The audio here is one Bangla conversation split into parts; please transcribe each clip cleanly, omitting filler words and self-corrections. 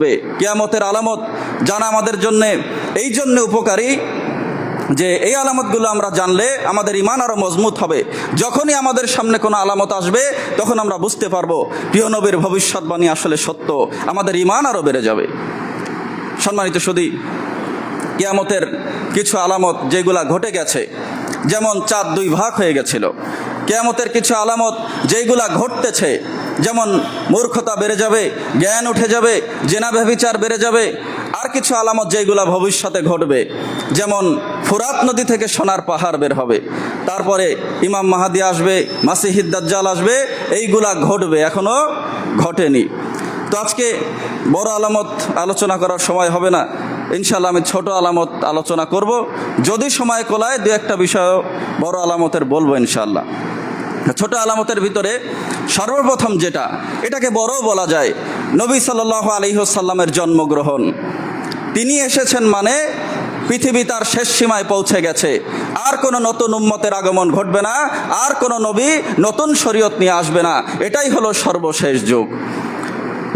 কিয়ামতের আলামত জানা আমাদের জন্য এই জন্য উপকারী যে এই আলামতগুলো আমরা জানলে আমাদের ঈমান আরও মজবুত হবে। যখনই আমাদের সামনে কোনো আলামত আসবে তখন আমরা বুঝতে পারবো প্রিয় নবীর ভবিষ্যৎবাণী আসলে সত্য, আমাদের ঈমান আরও বেড়ে যাবে। সম্মানিত সুধী, কিয়ামতের কিছু আলামত যেগুলা ঘটে গেছে, যেমন চাঁদ দুই ভাগ হয়ে গেছিল। কিয়ামতের কিছু আলামত যেগুলা ঘটতেছে, যেমন মূর্খতা বেড়ে যাবে, জ্ঞান উঠে যাবে, জেনা ব্যভিচার বেড়ে যাবে। আর কিছু আলামত যেগুলা ভবিষ্যতে ঘটবে, যেমন ফুরাত নদী থেকে সোনার পাহাড় বের হবে, তারপরে ইমাম মাহাদি আসবে, মাসিহিদ দাজ্জাল আসবে, এইগুলা ঘটবে, এখনও ঘটেনি। তো আজকে বড় আলামত আলোচনা করার সময় হবে না, ইনশাআল্লাহ আমি ছোট আলামত আলোচনা করব। যদি সময় কোলায় দু একটা বিষয় বড় আলামতের বলবো ইনশাআল্লাহ। ছোট আলামতের ভিতরে সর্বপ্রথম যেটা, এটাকে বড় বলা যায়, নবী সাল্লাল্লাহু আলাইহি ওয়াসাল্লামের জন্মগ্রহণ। তিনি এসেছেন মানে পৃথিবী তার শেষ সীমায় পৌঁছে গেছে, আর কোনো নতুন উম্মতের আগমন ঘটবে না, আর কোনো নবী নতুন শরীয়ত নিয়ে আসবে না, এটাই হলো সর্বশেষ যুগ।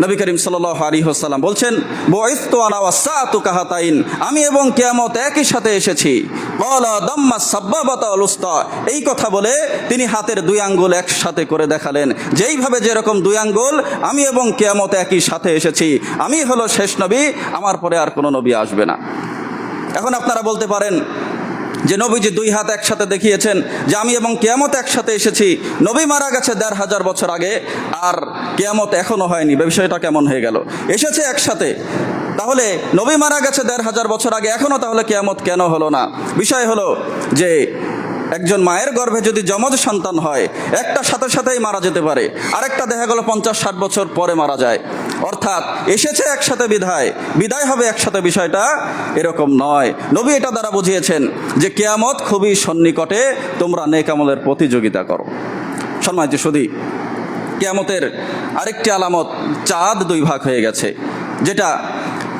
নবী করিম সাল্লাল্লাহু আলাইহি ওয়াসাল্লাম বলছেন, বুইসতু আনা ওয়াসসাআতু কাহাতাইন, আমি এবং কিয়ামত একই সাথে এসেছি। ক্বালা দাম্মা সাব্বাবাতা ওয়াল উসতা, এই কথা বলে তিনি হাতের দুই আঙ্গুল একসাথে করে দেখালেন, যেইভাবে যেরকম দুই আঙ্গুল, আমি এবং কিয়ামত একই সাথে এসেছি, আমি হলো শেষ নবী, আমার পরে আর কোনো নবী আসবে না। এখন আপনারা বলতে পারেন যে নবীজি দুই হাত একসাথে দেখিয়েছেন যে আমি এবং কিয়ামত একসাথে এসেছি, নবী মারা গেছে ১৫০০ বছর আগে, আর কিয়ামত এখনও হয়নি, বিষয়টা কেমন হয়ে গেল? এসেছে একসাথে, তাহলে নবী মারা গেছে ১৫০০ বছর আগে, এখনও তাহলে কিয়ামত কেন হলো না? বিষয় হলো যে একজন মায়ের গর্ভে যদি যমজ সন্তান হয়, একটা সাথে সাথেই মারা যেতে পারে, আরেকটা দেখা গেল ৫০-৬০ বছর পরে মারা যায়। অর্থাৎ এসেছে একসাথে বিদায় হবে একসাথে, বিষয়টা এরকম নয়। নবী এটা দ্বারা বুঝিয়েছেন যে কিয়ামত খুবই সন্নিকটে, তোমরা নেক আমলের প্রতিযোগিতা করো। সম্মানিত সুধী, কিয়ামতের আরেকটি আলামত, চাঁদ দুই ভাগ হয়ে গেছে, যেটা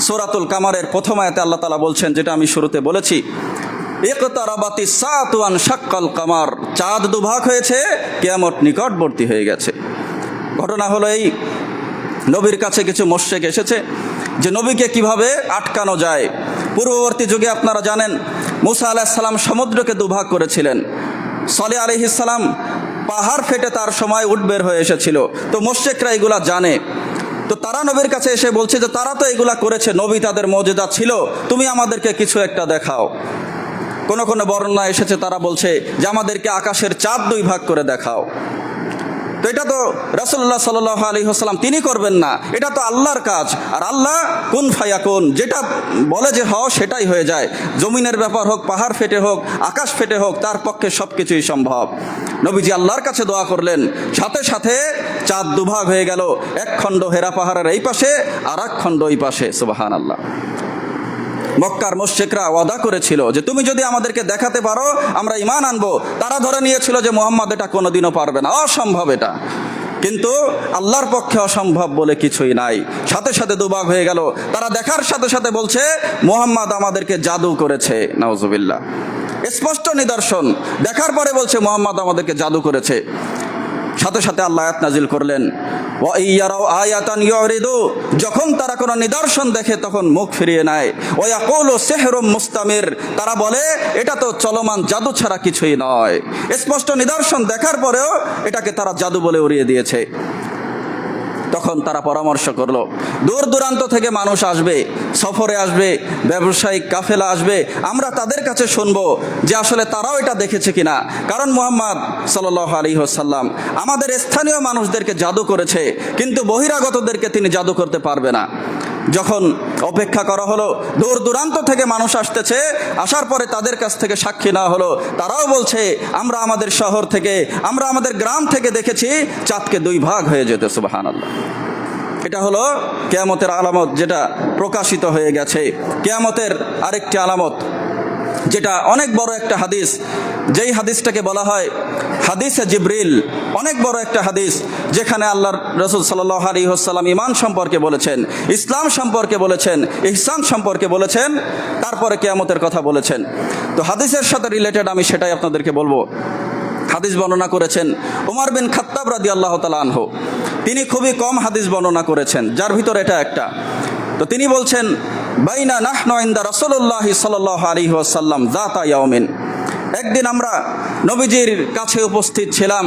সূরাতুল কামারের প্রথম আয়াতে আল্লাহ তাআলা বলছেন, যেটা আমি শুরুতে বলেছি, ইকতারাবাতিস সাআতু ওয়ান শাক্কাল কামার, চাঁদ দুভাগ হয়েছে, কিয়ামত নিকটবর্তী হয়ে গেছে। ঘটনা হলো এই, নবীর কাছে কিছু মুশরিক এসেছে যে নবীকে কিভাবে আটকানো যায়। পূর্ববর্তী যুগে আপনারা জানেন মুসা আলাইহিস সালাম সমুদ্রকে দুভাগ করেছিলেন, সালেহ আলাইহিস সালাম পাহাড় ফেটে তার সময় উট বের হয়ে এসেছিল। তো মুশরিকরা এগুলা জানে, তো তারা নবীর কাছে এসে বলছে যে তারা তো এগুলা করেছে, নবী তাদের মুজিজা ছিল, তুমি আমাদেরকে কিছু একটা দেখাও। কোন কোন বর্ণনা এসেছে তারা বলছে যে আমাদেরকে আকাশের চাঁদ দুই ভাগ করে দেখাও। তো এটা তো রাসূলুল্লাহ সাল্লাল্লাহু আলাইহি ওয়াসাল্লাম তিনি করবেন না, এটা তো আল্লাহর কাজ, আর আল্লাহ কুন ফায়াকুন, যেটা বলে যে হও সেটাই হয়ে যায়। জমিনের ব্যাপার হোক, পাহাড় ফেটে হোক, আকাশ ফেটে হোক, তার পক্ষে সব কিছুই সম্ভব। নবীজি আল্লাহর কাছে দোয়া করলেন, সাথে সাথে চাঁদ দুভাগ হয়ে গেল, এক খণ্ড হেরা পাহাড়ের এই পাশে, আর এক খণ্ড ওই পাশে। সুবহানাল্লাহ। মক্কার মুশরিকরা ওয়াদা করেছিল যে তুমি যদি আমাদেরকে দেখাতে পারো আমরা ঈমান আনবো। তারা ধরে নিয়েছিল যে মুহাম্মদ এটা কোনোদিনও পারবে না, অসম্ভব এটা। কিন্তু আল্লাহর পক্ষে অসম্ভব বলে কিছুই নাই। সাথে সাথে দুভাগ হয়ে গেল। তারা দেখার সাথে সাথে বলছে মুহাম্মদ আমাদেরকে জাদু করেছে, নাউজুবিল্লাহ। স্পষ্ট নিদর্শন দেখার পরে বলছে মুহাম্মদ আমাদেরকে জাদু করেছে। সাথে সাথে আল্লাহ আয়াত নাজিল করলেন, ওয়া ইয়ারাউ আয়াতান ইউরিদু, যখন তারা কোনো নিদর্শন দেখে তখন মুখ ফিরিয়ে নেয়। ওয়া ইয়াকুলু সিহরুম মুস্তামির, তারা বলে এটা তো চলমান জাদু ছাড়া কিছুই নয়। স্পষ্ট নিদর্শন দেখার পরেও এটাকে তারা জাদু বলে উড়িয়ে দিয়েছে। তখন তারা পরামর্শ করলো, দূর দূরান্ত থেকে মানুষ আসবে, সফরে আসবে, ব্যবসায়িক কাফেলা আসবে, আমরা তাদের কাছে শুনবো যে আসলে তারাও এটা দেখেছে কিনা। কারণ মুহাম্মদ সাল্লাল্লাহু আলাইহি ওয়াসাল্লাম আমাদের স্থানীয় মানুষদেরকে জাদু করেছে, কিন্তু বহিরাগতদেরকে তিনি জাদু করতে পারবে না। যখন অপেক্ষা করা হলো, দূর দূরান্ত থেকে মানুষ আসতেছে, আসার পরে তাদের কাছ থেকে সাক্ষী নেওয়া হলো, তারাও বলছে আমরা আমাদের শহর থেকে, আমরা আমাদের গ্রাম থেকে দেখেছি চাঁদকে দুই ভাগ হয়ে যেতে। সুবহানাল্লাহ। এটা হলো কিয়ামতের আলামত, যেটা প্রকাশিত হয়ে গেছে। কিয়ামতের আরেকটি আলামত, যেটা অনেক বড় একটা হাদিস, যেই হাদিসটাকে বলা হয় হাদিসে জিবরিল, অনেক বড় একটা হাদিস, যেখানে আল্লাহর রাসূল সাল্লাল্লাহু আলাইহি ওয়াসাল্লাম ঈমান সম্পর্কে বলেছেন, ইসলাম সম্পর্কে বলেছেন, ইহসান সম্পর্কে বলেছেন, তারপরে কিয়ামতের কথা বলেছেন। তো হাদিসের সাথে রিলেটেড আমি সেটাই আপনাদেরকে বলবো। হাদিস বর্ণনা করেছেন উমর বিন খাত্তাব রাদিয়াল্লাহু তাআলা আনহু। তিনি খুবই কম হাদিস বর্ণনা করেছেন, যার ভিতরে এটা একটা। তো তিনি বলছেন, বাইনা নাহনু ইনদা রাসূলুল্লাহি সাল্লাল্লাহু আলাইহি ওয়াসাল্লাম যাতা ইয়াউমিন, একদিন আমরা নবীজির কাছে উপস্থিত ছিলাম,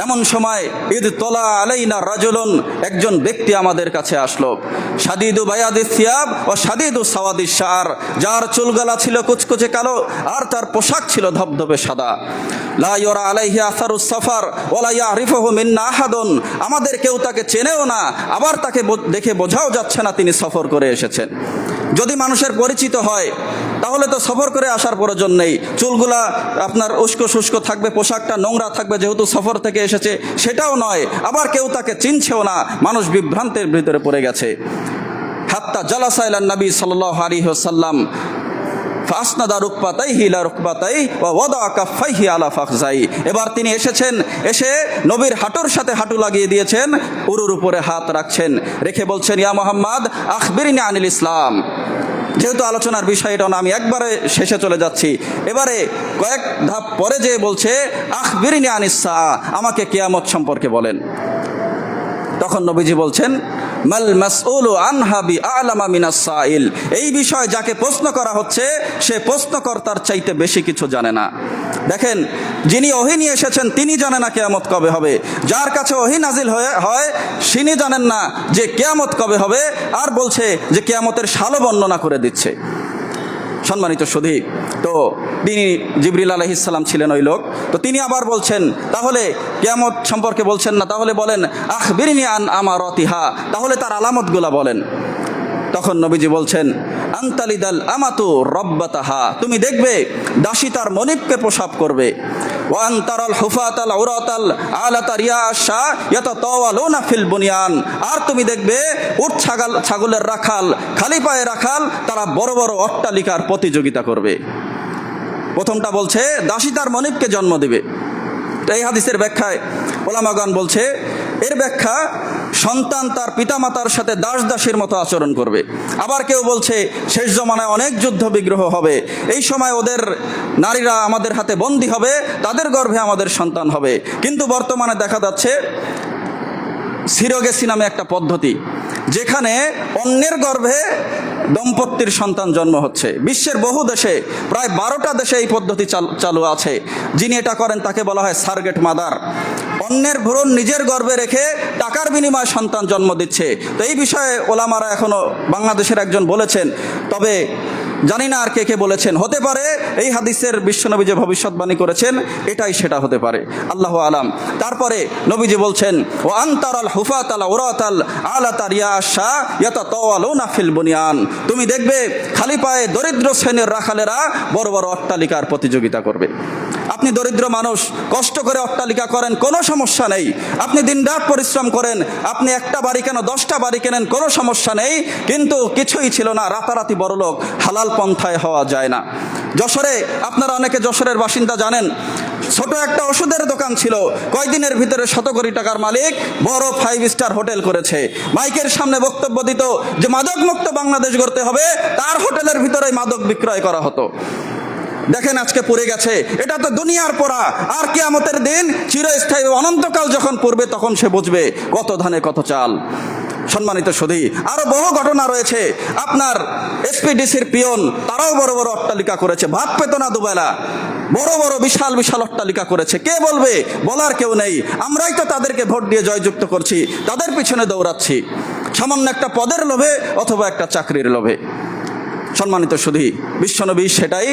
এমন সময় ইদ তোলা আলাইনা রাজুলুন, একজন ব্যক্তি আমাদের কাছে আসলো, শাদীদু বায়াদিস সিয়াব ও শাদীদু সাওয়াদিস শার, যার চুলগলা ছিল কুচকুচে কালো আর তার পোশাক ছিল ধবধবে সাদা। লা ইউরা আলাইহি আসারুস সাফার ওয়ালা ইয়ারিফুহু মিন্না আহাদুন, আমাদের কেউ তাকে চেনেও না, আবার তাকে দেখে বোঝাও যাচ্ছে না তিনি সফর করে এসেছেন। যদি মানুষের পরিচিত হয় তাহলে তো সফর করে আসার প্রয়োজন নেই, চুলগুলা আপনার উস্কো শুষ্ক থাকবে, পোশাকটা নোংরা থাকবে, যেহেতু সফর থেকে এসেছে সেটাও নয়, আবার কেউ তাকে চিনছেও না, মানুষ বিভ্রান্তের ভিতরে পড়ে গেছে। হাত্তা জালাসা ইলান নবী সাল্লাল্লাহু আলাইহি ওয়াসাল্লাম ফাসনাদা রুকবাতাইহি ইলা রুকবাতাই ওয়া ওয়াদা কাফাইহি আলা ফাখজাই, এবার তিনি এসেছেন, এসে নবীর হাঁটুর সাথে হাঁটু লাগিয়ে দিয়েছেন, উরুর উপরে হাত রাখছেন, রেখে বলছেন, ইয়া মুহাম্মদ আখবিরনি আনিল ইসলাম। যেহেতু আলোচনার বিষয় এটা না, আমি একবারে শেষে চলে যাচ্ছি, এবারে কয়েক ধাপ পরে যে বলছে আখবিরনি আনিস সাআ, আমাকে কিয়ামত সম্পর্কে বলেন। তখন নবীজি বলছেন, মাল মাসউলু আনহা বিআলামা মিনাস সাইল, এই বিষয় যাকে প্রশ্ন করা হচ্ছে সে প্রশ্নকর্তার চাইতে বেশি কিছু জানে না। দেখেন, যিনি ওহী নিয়ে এসেছেন তিনি জানে না কিয়ামত কবে হবে, যার কাছে ওহী নাজিল হয় তিনি জানেন না যে কিয়ামত কবে হবে, আর বলছে যে কিয়ামতের সালও বর্ণনা করে দিচ্ছে। সম্মানিত সুধী, তো তিনি জিবরিল আলাইহিস সালাম ছিলেন ওই লোক, তো তিনি আবার বলছেন, তাহলে কিয়ামত সম্পর্কে বলছেন না, তাহলে বলেন আখবিরনি আন আমারাতিহা, তাহলে তার আলামতগুলা বলেন। তখন নবীজি বলছেন, আনতালিদাল আমাতু রব্বাতাহা, তুমি দেখবে দাসী তার মনিবকে প্রসাব করবে, ওয়া আনতারাল হুফাতাল উরাতাল আলাতা রিয়াশা ইয়াতাতাওয়ালুনা ফিল বুনিয়ান, আর তুমি দেখবে উট ছাগলের রাখাল, খালি পায়ে রাখাল, তারা বড় বড় অট্টালিকার প্রতিযোগিতা করবে। প্রথমটা বলছে দাসী তার মনিবকে জন্ম দেবে, তো এই হাদিসের ব্যাখ্যায় ওলামাগণ বলছে, এর ব্যাখ্যা সন্তান তার পিতামাতার সাথে দাস দাসীর মতো আচরণ করবে। আবার কেউ বলছে শেষ জমানায় অনেক যুদ্ধ বিগ্রহ হবে, এই সময় ওদের নারীরা আমাদের হাতে বন্দী হবে, তাদের গর্ভে আমাদের সন্তান হবে। কিন্তু বর্তমানে দেখা যাচ্ছে সিরোগেসি নামে একটা পদ্ধতি, যেখানে অন্যের গর্ভে দম্পতির সন্তান জন্ম হচ্ছে। বিশ্বের বহু দেশে, প্রায় 12টা দেশে এই পদ্ধতি চালু আছে। যিনি এটা করেন তাকে বলা হয় সারগেট মাদার। অন্যের ভ্রূণ নিজের গর্ভে রেখে টাকার বিনিময়ে সন্তান জন্ম দিচ্ছে। তো এই বিষয়ে ওলামারা এখনো বাংলাদেশের একজন বলেছেন, তবে জানি না আর কে কে বলেছেন, হতে পারে এই হাদিসের বিশ্বনবী যে ভবিষ্যৎবাণী করেছেন এটাই সেটা হতে পারে, আল্লাহু আলাম। তারপরে নবীজি বলছেন, ও আনতারাল হুফাতাল উরাতাল আলাতা রিয়াশা ইয়াতাতাওয়ালুনা ফিল বুনিয়ান, তুমি দেখবে খালি পায়ে দরিদ্র শ্রেণীর রাখালেরা বড় বড় অট্টালিকার প্রতিযোগিতা করবে। আপনি দরিদ্র মানুষ, কষ্ট করে অট্টালিকা করেন, কোনো সমস্যা নেই। আপনি দিনরাত পরিশ্রম করেন, আপনি একটা বাড়ি কেন 10টা বাড়ি কেনেন, কোনো সমস্যা নেই। কিন্তু কিছুই ছিল না, রাতারাতি বড়লোক হালাল পন্থায় হওয়া যায় না। যশোরে, আপনারা অনেকে যশোরের বাসিন্দা জানেন, ছোট একটা ওষুধের দোকান ছিল, কয়দিনের ভিতরে 100 কোটি টাকার মালিক, বড় 5 স্টার হোটেল করেছে। মাইকের সামনে বক্তব্য দিত যে মাদক মুক্ত বাংলাদেশ গড়তে হবে, তার হোটেলের ভিতরে মাদক বিক্রয় করা হতো। দেখেন আজকে পড়ে গেছে। এটা তো দুনিয়ার পড়া, আর কিয়ামতের দিন চিরস্থায়ী অনন্তকাল যখন পড়বে তখন সে বুঝবে কত ধানে কত চাল। সম্মানিত সুধী, আরো বহু ঘটনা রয়েছে। আপনার এসপিডিসির পিয়ন, তারাও বড় বড় অট্টালিকা করেছে, ভাত পেত না দুবেলা, বড় বড় বিশাল বিশাল অট্টালিকা করেছে। কে বলবে? বলার কেউ নেই। আমরাই তো তাদেরকে ভোট দিয়ে জয়যুক্ত করছি, তাদের পিছনে দৌড়াচ্ছি, সামান্য একটা পদের লোভে অথবা একটা চাকরির লোভে। সম্মানিত সুধী, বিশ্বনবী সেটাই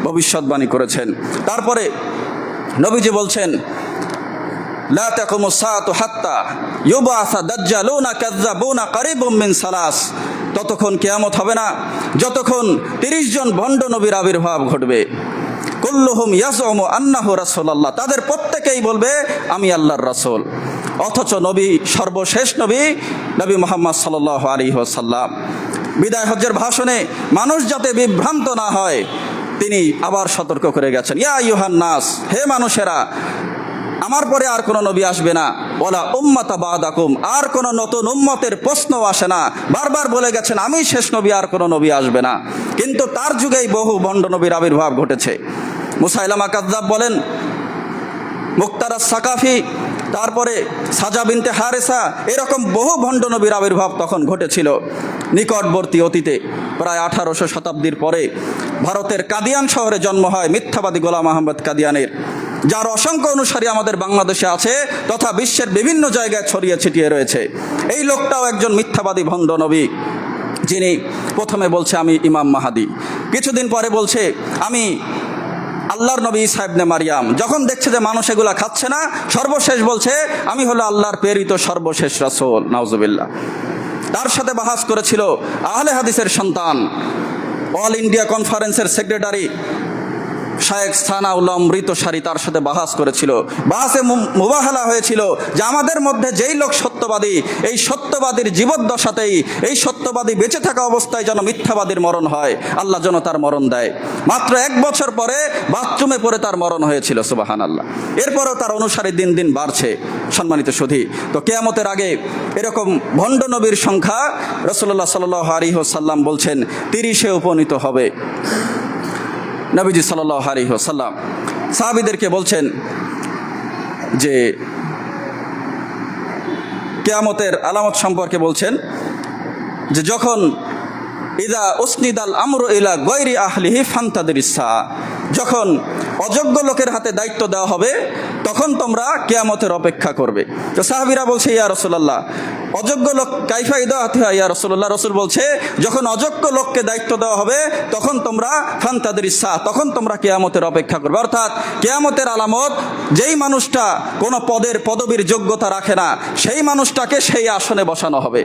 ভবিষ্যৎবাণী করেছেন। তারপরে নবীজি বলছেন, লা তাকুমুস সাআতু হাত্তা ইউবাসা দাজ্জালুনা কাযযাবুনা কারীবুম মিন সালাস, ততক্ষণ কিয়ামত হবে না যতক্ষণ 30 জন ভণ্ড নবীর আবির্ভাব ঘটবে। কুল্লুহুম ইয়াজউমু আন্নাহু রাসূলুল্লাহ, তাদের প্রত্যেকেই বলবে আমি আল্লাহর রাসূল, অথচ নবী সর্বশেষ নবী, নবী মুহাম্মদ সাল্লাল্লাহু আলাইহি ওয়াসাল্লাম বিদায় হজ্জের ভাষণে মানুষ যাতে বিভ্রান্ত না হয় তিনি আবার সতর্ক করে গেছেন, ইয়া আইয়ুহান নাস, হে মানুষেরা, আমার পরে আর কোনো নবী আসবে না, ওয়ালা উম্মাতা বাদাকুম, আর কোনো নতুন উম্মতের প্রশ্নও আসে না। বারবার বলে গেছেন আমি শেষ নবী, আর কোনো নবী আসবে না। কিন্তু তার যুগেই বহু ভণ্ড নবীর আবির্ভাব ঘটেছে। মুসাইলামা কাযযাব বলেন, মুক্তারাস সাকাফি তারপরে সাজা বিনতে হারেসা, এরকম বহু ভণ্ড নবীর আবির্ভাব তখন ঘটেছিল নিকটবর্তী অতীতে। প্রায় 1800 শতাব্দীর পরে ভারতের কাদিয়ান শহরে জন্ম হয় মিথ্যাবাদী গোলাম আহমদ কাদিয়ানের, যার অসংখ্য অনুসারী আমাদের বাংলাদেশে আছে তথা বিশ্বের বিভিন্ন জায়গায় ছড়িয়ে ছিটিয়ে রয়েছে। এই লোকটাও একজন মিথ্যাবাদী ভণ্ড নবী, যিনি প্রথমে বলছে আমি ইমাম মাহাদি, কিছুদিন পরে বলছে আমি আল্লাহর নবী ঈসা ইবনে মারিয়াম। যখন দেখছে যে মানুষ এগুলা খাচ্ছে না, সর্বশেষ বলছে আমি হলো আল্লাহর প্রেরিত সর্বশেষ রাসূল, নাউজুবিল্লাহ। তার সাথে বাহাস করেছিল আহলে হাদিসের সন্তান, অল ইন্ডিয়া কনফারেন্সের সেক্রেটারি শায়েখ সানাউল্লাহ অমৃতসারী, তার সাথে বাহাস করেছিল। বাহাসে মুবাহালা হয়েছিল যে আমাদের মধ্যে যেই লোক সত্যবাদী, এই সত্যবাদীর জীবদ্দশাতেই, এই সত্যবাদী বেঁচে থাকা অবস্থায় যেন মিথ্যাবাদীর মরণ হয়, আল্লাহ যেন তার মরণ দেয়। মাত্র 1 বছর পরে বাথরুমে পড়ে তার মরণ হয়েছিল, সুবহানাল্লাহ। এরপরও তার অনুসারী দিন দিন বাড়ছে। সম্মানিত সুধী, তো কিয়ামতের আগে এরকম ভণ্ড নবীর সংখ্যা রাসূলুল্লাহ সাল্লাল্লাহু আলাইহি ওয়াসাল্লাম বলছেন 30-এ উপনীত হবে। নবীজি সাল্লাল্লাহু আলাইহি ওয়াসাল্লাম সাহাবীদেরকে বলছেন যে কিয়ামতের আলামত সম্পর্কে বলছেন যে যখন ইদা উসনিদাল আমরু ইলা গায়রি আহলিহি ফান্তাদিরিসা, যখন অযোগ্য লোকের হাতে দায়িত্ব দেওয়া হবে তখন তোমরা কিয়ামতের অপেক্ষা করবে। তো সাহাবীরা বলছে ইয়া রাসূলুল্লাহ, অযোগ্য লোক কাইফা ইদাআতিহা ইয়া রাসূলুল্লাহ, রাসূল বলছে যখন অযোগ্য লোককে দায়িত্ব দেওয়া হবে তখন তোমরা ফান্তাদিরিসা, তখন তোমরা কিয়ামতের অপেক্ষা করবে। অর্থাৎ কিয়ামতের আলামত, যেই মানুষটা কোনো পদবীর যোগ্যতা রাখে না সেই মানুষটাকে সেই আসনে বসানো হবে।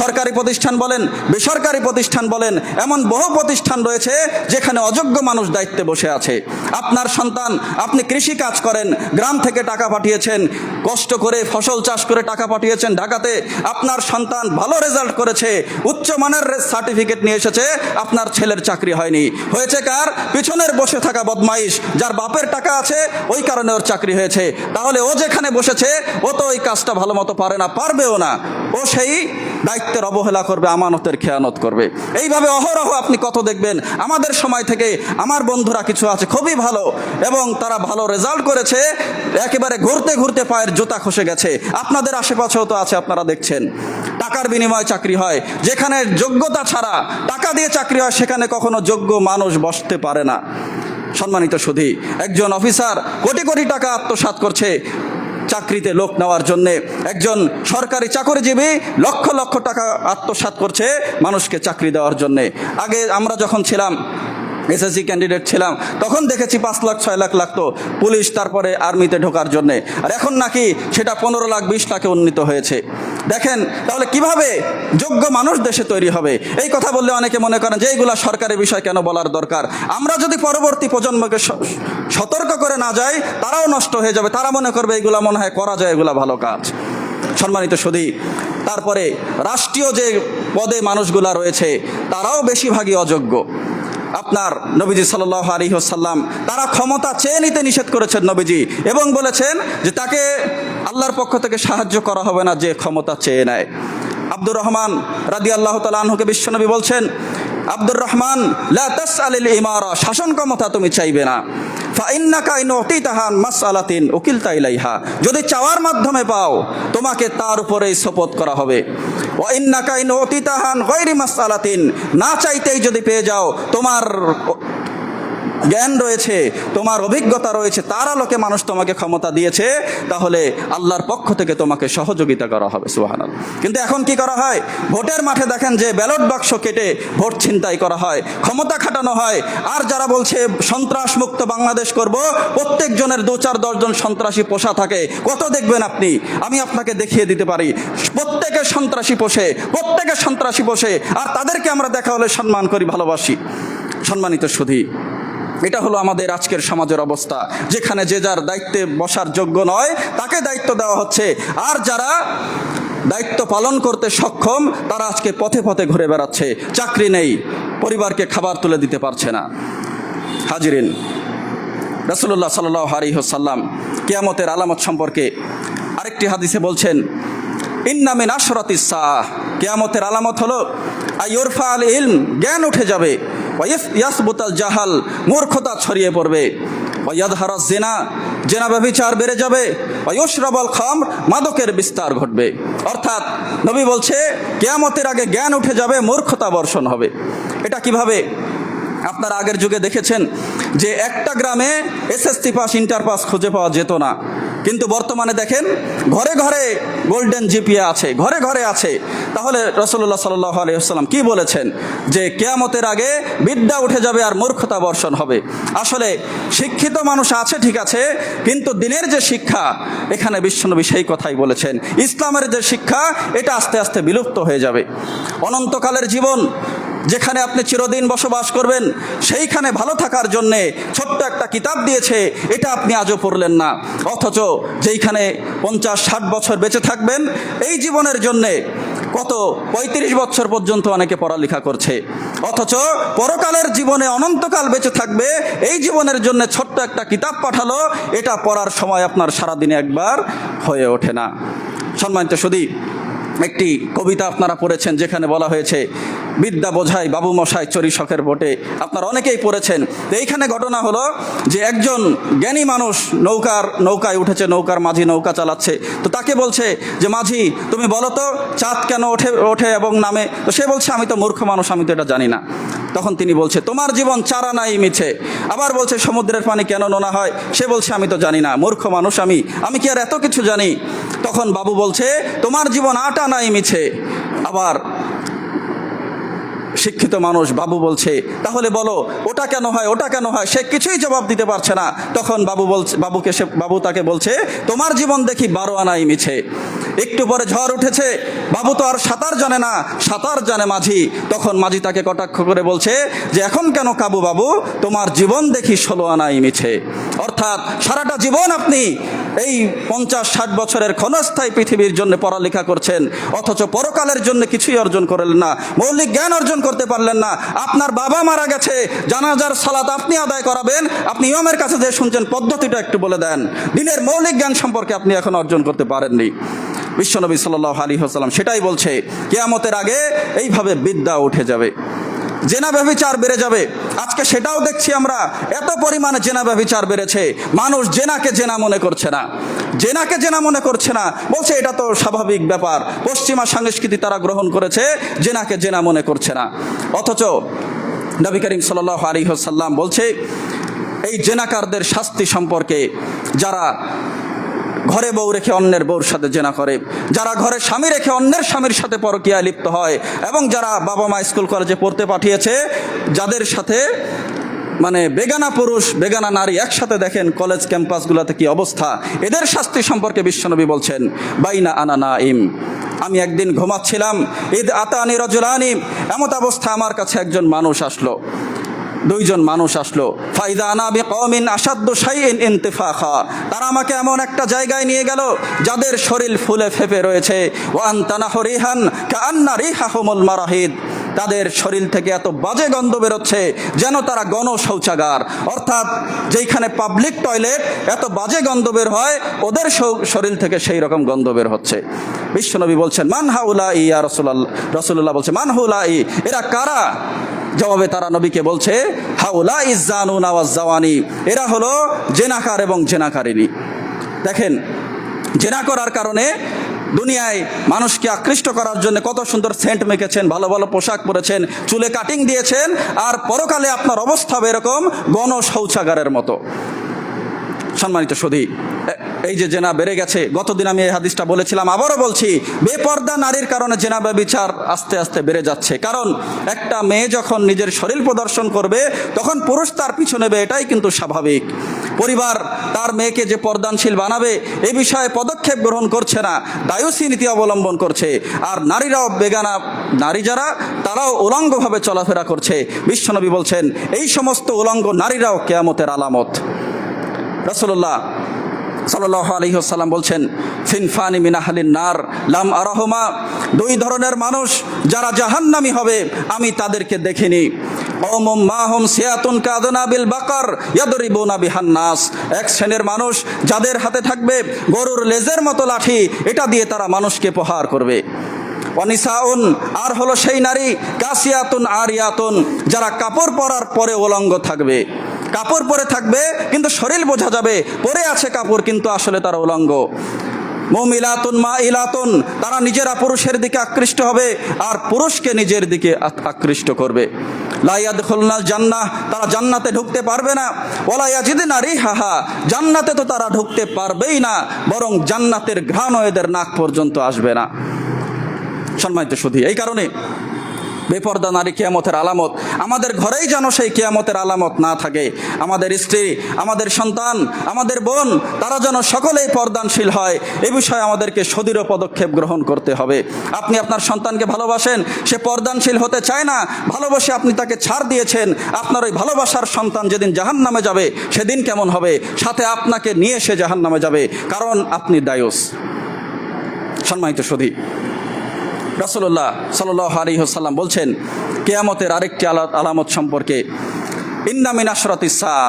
সরকারি প্রতিষ্ঠান বলেন, বেসরকারি প্রতিষ্ঠান বলেন, এমন বহু প্রতিষ্ঠান রয়েছে যেখানে অযোগ্য মানুষ দায়িত্বে বসে আছে। আপনার সন্তান, আপনি কৃষি কাজ করেন, গ্রাম থেকে টাকা পাঠিয়েছেন, কষ্ট করে ফসল চাষ করে টাকা পাঠিয়েছেন ঢাকাতে, আপনার সন্তান ভালো রেজাল্ট করেছে, উচ্চমানের সার্টিফিকেট নিয়ে এসেছে, আপনার ছেলের চাকরি হয়নি। হয়েছে কার? পিছনের বসে থাকা বদমাইশ, যার বাপের টাকা আছে ওই কারণে ওর চাকরি হয়েছে। তাহলে ও যেখানে বসেছে ও তো ওই কাজটা ভালো মতো পারে না, পারবেও না। ও সেই দায়িত্বের অবহেলা করবে, আমানতের খেয়ানত করবে। এইভাবে অহরহ আপনি কত দেখবেন। আমাদের সময় থেকে আমার বন্ধুরা কিছু আছে খুবই ভালো এবং তারা ভালো রেজাল্ট করেছে, একেবারে ঘুরতে ঘুরতে পায়ের জুতা খসে গেছে। আপনাদের আশেপাশেও তো আছে, আপনারা দেখছেন। টাকার বিনিময়ে চাকরি হয়, যেখানে যোগ্যতা ছাড়া টাকা দিয়ে চাকরি হয় সেখানে কখনো যোগ্য মানুষ বসতে পারে না। সম্মানিত সুধী, একজন অফিসার কোটি কোটি টাকা আত্মসাৎ করছে চাকরিতে লোক নেওয়ার জন্যে, একজন সরকারি চাকরিজীবী লক্ষ লক্ষ টাকা আত্মসাৎ করছে মানুষকে চাকরি দেওয়ার জন্যে। আগে আমরা যখন ছিলাম এসএসসি ক্যান্ডিডেট ছিলাম তখন দেখেছি 5 লাখ 6 লাখ লাগতো পুলিশ তারপরে আর্মিতে ঢোকার জন্যে, আর এখন নাকি সেটা 15 লাখ 20 লাখে উন্নীত হয়েছে। দেখেন তাহলে কিভাবে যোগ্য মানুষ দেশে তৈরি হবে। এই কথা বললে অনেকে মনে করেন যে এইগুলা সরকারি বিষয়, কেন বলার দরকার। আমরা যদি পরবর্তী প্রজন্মকে সতর্ক করে না যাই তারাও নষ্ট হয়ে যাবে, তারা মনে করবে এইগুলা মনে হয় করা যায়, এগুলা ভালো কাজ। সম্মানিত সুধী, তারপরে রাষ্ট্রীয় যে পদে মানুষগুলা রয়েছে তারাও বেশিরভাগই অযোগ্য। আপনার নবীজি সাল্লাল্লাহু আলাইহি ওয়াসাল্লাম তারা ক্ষমতা চেয়ে নিতে নিষেধ করেছেন নবীজি, এবং বলেছেন যে তাকে আল্লাহর পক্ষ থেকে সাহায্য করা হবে না যে ক্ষমতা চেয়ে নেয়। আব্দুর রহমান রাদিয়াল্লাহু তাআলা আনহুকে বিশ্বনবী বলছেন, আব্দুর রহমান লা তাসআলিল ইমারা, শাসন ক্ষমতা তুমি চাইবে না। ফাইন্নাকা ইন উতিতাহা মাসআলাতিন উকিলতা ইলাইহা, যদি চাওয়ার মাধ্যমে পাও তোমাকে তার উপরেই শপথ করা হবে। ওয়া ইন্নাকা ইন উতিতাহা গায়রি মাসআলাতিন, না চাইতেই যদি পেয়ে যাও, তোমার জ্ঞান রয়েছে, তোমার অভিজ্ঞতা রয়েছে, তার আলোকে মানুষ তোমাকে ক্ষমতা দিয়েছে, তাহলে আল্লাহর পক্ষ থেকে তোমাকে সহযোগিতা করা হবে। সুবহানাল্লাহ। কিন্তু এখন কি করা হয়? ভোটের মাঠে দেখেন যে ব্যালট বাক্স কেটে ভোট ছিনতাই করা হয়, ক্ষমতা খাটানো হয়। আর যারা বলছে সন্ত্রাস মুক্ত বাংলাদেশ করব, প্রত্যেকজনের 2-4-10 জন সন্ত্রাসী পোষা থাকে। কত দেখবেন আপনি, আমি আপনাকে দেখিয়ে দিতে পারি। প্রত্যেকে সন্ত্রাসী পোষে, আর তাদেরকে আমরা দেখা হলে সম্মান করি, ভালোবাসি। সম্মানিত সুধী, এটা হলো আমাদের আজকের সমাজের অবস্থা, যেখানে যে যার দায়িত্বে বসার যোগ্য নয় তাকে দায়িত্ব দেওয়া হচ্ছে, আর যারা দায়িত্ব পালন করতে সক্ষম তারা আজকে পথে পথে ঘুরে বেড়াচ্ছে, চাকরি নেই, পরিবারকে খাবার তুলে দিতে পারছে না। হাজিরিন, রাসূলুল্লাহ সাল্লাল্লাহু আলাইহি ওয়াসাল্লাম কিয়ামতের আলামত সম্পর্কে আরেকটি হাদিসে বলছেন, ইন্না মিন আশরাতিস সাআহ, কিয়ামতের আলামত হলো আইয়ুরফা আল ইলম, জ্ঞান উঠে যাবে, ওয়া ইয়াসবুতাল জাহাল, মূর্খতা ছড়িয়ে পড়বে, ওয়া ইয়াযহারাজ জিনা, জেনা ব্যভিচার বেড়ে যাবে, ওয়ায়ুশরাবাল খামর, মাদকের বিস্তার ঘটবে। অর্থাৎ নবী বলছে কিয়ামতের আগে জ্ঞান উঠে যাবে, মূর্খতা বর্ষণ হবে। এটা কিভাবে? আপনারা আগের যুগে দেখেছেন যে একটা গ্রামে এসএসসি পাস, ইন্টার পাস খুঁজে পাওয়া যেত না, কিন্তু বর্তমানে দেখেন ঘরে ঘরে গোল্ডেন জিপিএ আছে, ঘরে ঘরে আছে। তাহলে রাসূলুল্লাহ সাল্লাল্লাহু আলাইহি ওয়াসাল্লাম কি বলেছেন? যে কিয়ামতের আগে বিদ্যা উঠে যাবে আর মূর্খতা বর্ষণ হবে। আসলে শিক্ষিত মানুষ আছে ঠিক আছে, কিন্তু দিনের যে শিক্ষা, এখানে বিশ্বনবী সেই কথাই বলেছেন। ইসলামের যে শিক্ষা, এটা আস্তে আস্তে বিলুপ্ত হয়ে যাবে। অনন্তকালের জীবন, যেখানে আপনি চিরদিন বসবাস করবেন, সেইখানে ভালো থাকার জন্যে ছোট্ট একটা কিতাব দিয়েছে, এটা আপনি আজও পড়লেন না। অথচ যেইখানে 50-60 বছর বেঁচে থাকবেন, এই জীবনের জন্যে কত 35 বছর পর্যন্ত অনেকে পড়ালেখা করছে। অথচ পরকালের জীবনে অনন্তকাল বেঁচে থাকবে, এই জীবনের জন্য ছোট্ট একটা কিতাব পাঠালো, এটা পড়ার সময় আপনার সারাদিনে একবার হয়ে ওঠে না। সম্মানিত সুধী, একটি কবিতা আপনারা পড়েছেন যেখানে বলা হয়েছে বিদ্যা বোঝাই বাবু মশাই চরি শখের বটে। আপনারা অনেকেই পড়েছেন। তো এইখানে ঘটনা হলো যে একজন জ্ঞানী মানুষ নৌকায় উঠেছে, নৌকার মাঝি নৌকা চালাচ্ছে। তো তাকে বলছে যে মাঝি, তুমি বলো তো চাঁদ কেন ওঠে এবং নামে? তো সে বলছে আমি তো মূর্খ মানুষ, আমি তো এটা জানি না। তখন তিনি বলছে তোমার জীবন চারা নাই মিছে। আবার বলছে সমুদ্রের পানি কেন নোনা হয়? সে বলছে আমি তো জানি না, মূর্খ মানুষ আমি কি আর এত কিছু জানি? তখন বাবু বলছে তোমার জীবন আটা নাই মিছে। আবার শিক্ষিত মানুষ বাবু বলছে তাহলে বলো ওটা কেন হয়, ওটা কেন হয়? সে কিছুই জবাব দিতে পারছে না। তখন বাবু তাকে বলছে তোমার জীবন দেখি 12 আনাই মিছে। একটু পরে ঝড় উঠেছে, বাবু তো আর সাঁতার জানে না, সাঁতার জানে মাঝি। তখন মাঝি তাকে কটাক্ষ করে বলছে যে এখন কেন কাবু বাবু, তোমার জীবন দেখি 16 আনাই মিছে। অর্থাৎ সারাটা জীবন আপনি এই 50-60 বছরের ক্ষণস্থায়ী পৃথিবীর জন্য পড়ালেখা করছেন, অথচ পরকালের জন্য কিছুই অর্জন করলেন না, মৌলিক জ্ঞান অর্জন করতে পারলেন না। আপনার বাবা মারা গেছে, জানাজার সালাত আপনি আদায় করাবেন, আপনি ইমামের কাছে যে শুনছেন পদ্ধতিটা একটু বলে দেন, দিনের মৌলিক জ্ঞান সম্পর্কে আপনি এখন অর্জন করতে পারেননি। বিশ্বনবী সাল্লাল্লাহু আলাইহি ওয়াসাল্লাম সেটাই বলছে, কিয়ামতের আগে এইভাবে বিদ্যা উঠে যাবে, জেনা ব্যভিচার বেড়ে যাবে। আজকে সেটাও দেখছি আমরা, এত পরিমাণে জেনা ব্যভিচার বেড়েছে, মানুষ জেনাকে জেনা মনে করছে না, জেনাকে জেনা মনে করছে না, বলছে এটা তো স্বাভাবিক ব্যাপার, পশ্চিমা সংস্কৃতি তারা গ্রহণ করেছে, জেনাকে জেনা মনে করছে না। অথচ নবী করিম সাল্লাল্লাহু আলাইহি ওয়াসাল্লাম বলছে এই জেনাকারদের শাস্তি সম্পর্কে, যারা ঘরে বউ রেখে অন্যের বউর সাথে জেনা করে, যারা ঘরে স্বামী রেখে অন্যের স্বামীর সাথে পরকীয়ায় লিপ্ত হয়, এবং যারা বাবা মা স্কুল কলেজে পড়তে পাঠিয়েছে, যাদের সাথে মানে বেগানা পুরুষ বেগানা নারী একসাথে, দেখেন কলেজ ক্যাম্পাসগুলোতে কি অবস্থা, এদের শাস্তি সম্পর্কে বিশ্বনবী বলছেন বাইনা আনা নাইম, আমি একদিন ঘুমাচ্ছিলাম, ঈদ আতানি রাজুলানি, এমত অবস্থা আমার কাছে একজন মানুষ আসলো, দুইজন মানুষ আসলো, ফাইদা আনা বিকওমিন আসাদ্দু শাইইন ইনতিফাখা, তারা আমাকে এমন একটা জায়গায় নিয়ে গেল যাদের শরীর ফুলে ফেপে রয়েছে, ওয়া আনতানাহু রিহান কাআন্না রিহাহুমুল মারাহিদ, তাদের শরীর থেকে এত বাজে গন্ধ বেরোচ্ছে যেন তারা গণ শৌচাগার। অর্থাৎ যেইখানে পাবলিক টয়লেট এত বাজে গন্ধ বের হয়, ওদের শরীর থেকে সেই রকম গন্ধ বের হচ্ছে। বিশ্বনবী বলছেন মান হাউলাই ইয়া রাসূলুল্লাহ বলছে মান হাউলাই, এরা কারা? জবাবে তারা নবীকে বলছে হাউলা ইজ্জানুনা ওয়াজ জাওয়ানি, এরা হলো জেনাকার এবং জেনাকারিনী। দেখেন, জেনা করার কারণে দুনিয়ায় মানুষকে আকৃষ্ট করার জন্য কত সুন্দর সেন্ট মেখেছেন, ভালো ভালো পোশাক পরেছেন, চুলে কাটিং দিয়েছেন, আর পরকালে আপনার অবস্থা এরকম গণ শৌচাগারের মতো। সম্মানিত সুধী, এই যে জেনা বেড়ে গেছে, গতদিন আমি এই হাদিসটা বলেছিলাম, আবারও বলছি, বেপর্দা নারীর কারণে জেনা ব্যভিচার আস্তে আস্তে বেড়ে যাচ্ছে। কারণ একটা মেয়ে যখন নিজের শরীর প্রদর্শন করবে, তখন পুরুষ তার পিছু নেবে, এটাই কিন্তু স্বাভাবিক। পরিবার তার মেয়েকে যে পর্দানশীল বানাবে এই বিষয়ে পদক্ষেপ গ্রহণ করছে না, দায়ুসী নীতি অবলম্বন করছে। আর নারীরাও, বেগানা নারী যারা, তারাও উলঙ্গভাবে চলাফেরা করছে। বিশ্বনবী বলছেন এই সমস্ত উলঙ্গ নারীরাও কিয়ামতের আলামত। রাসূলুল্লাহ সাল্লাল্লাহু আলাইহি ওয়াসাল্লাম বলছেন সিনফানি মিন আহলিন নার লাম আরাহুমা, দুই ধরনের মানুষ যারা জাহান্নামী হবে আমি তাদেরকে দেখিনি। কওমুম মাহুম সিয়াতুন কাদনাবিল বাকার ইয়াদরিবুনা বিহান নাস, এক শ্রেণীর মানুষ যাদের হাতে থাকবে গরুর লেজের মতো লাঠি, এটা দিয়ে তারা মানুষকে প্রহার করবে। অনিসাউন, আর হলো সেই নারী কাসিয়াতুন আরিয়াতুন, যারা কাপড় পরার পরে উলঙ্গ থাকবে। কাপড় পরে থাকবে কিন্তু শরীর বোঝা যাবে পরে আছে কাপড় কিন্তু আসলে তারা উলঙ্গ। মুমিলাতুন মাইলাতুন, তারা নিজেরা পুরুষের দিকে আকৃষ্ট হবে আর পুরুষকে নিজের দিকে আকৃষ্ট করবে। লা ইয়াদখুলুনাল জান্নাহ, তারা জান্নাতে ঢুকতে পারবে না। ওয়ালা ইয়াজিদুনা রিহাহা, জান্নাতে তো তারা ঢুকতে পারবেই না, বরং জান্নাতের ঘ্রাণও এদের নাক পর্যন্ত আসবে না। সম্মানিত সুধী, এই কারণে বেপর্দা নারী কিয়ামতের আলামত। আমাদের ঘরেই যেন সেই কিয়ামতের আলামত না থাকে। আমাদের স্ত্রী, আমাদের সন্তান, আমাদের বোন, তারা যেন সকলেই পর্দানশীল হয়, এ বিষয়ে আমাদেরকে সদৃঢ় পদক্ষেপ গ্রহণ করতে হবে। আপনি আপনার সন্তানকে ভালোবাসেন, সে পর্দানশীল হতে চায় না, ভালোবাসে আপনি তাকে ছাড় দিয়েছেন। আপনার ওই ভালোবাসার সন্তান যেদিন জাহান্নামে যাবে সেদিন কেমন হবে? সাথে আপনাকে নিয়ে সে জাহান্নামে যাবে, কারণ আপনি দায়ুস। সম্মানিত সুধী, রাসূলুল্লাহ সাল্লাল্লাহু আলাইহি ওয়াসাল্লাম বলছেন কিয়ামতের আরেকটি আলামত সম্পর্কে, ইন্না মিন আশরাতিস সাআ,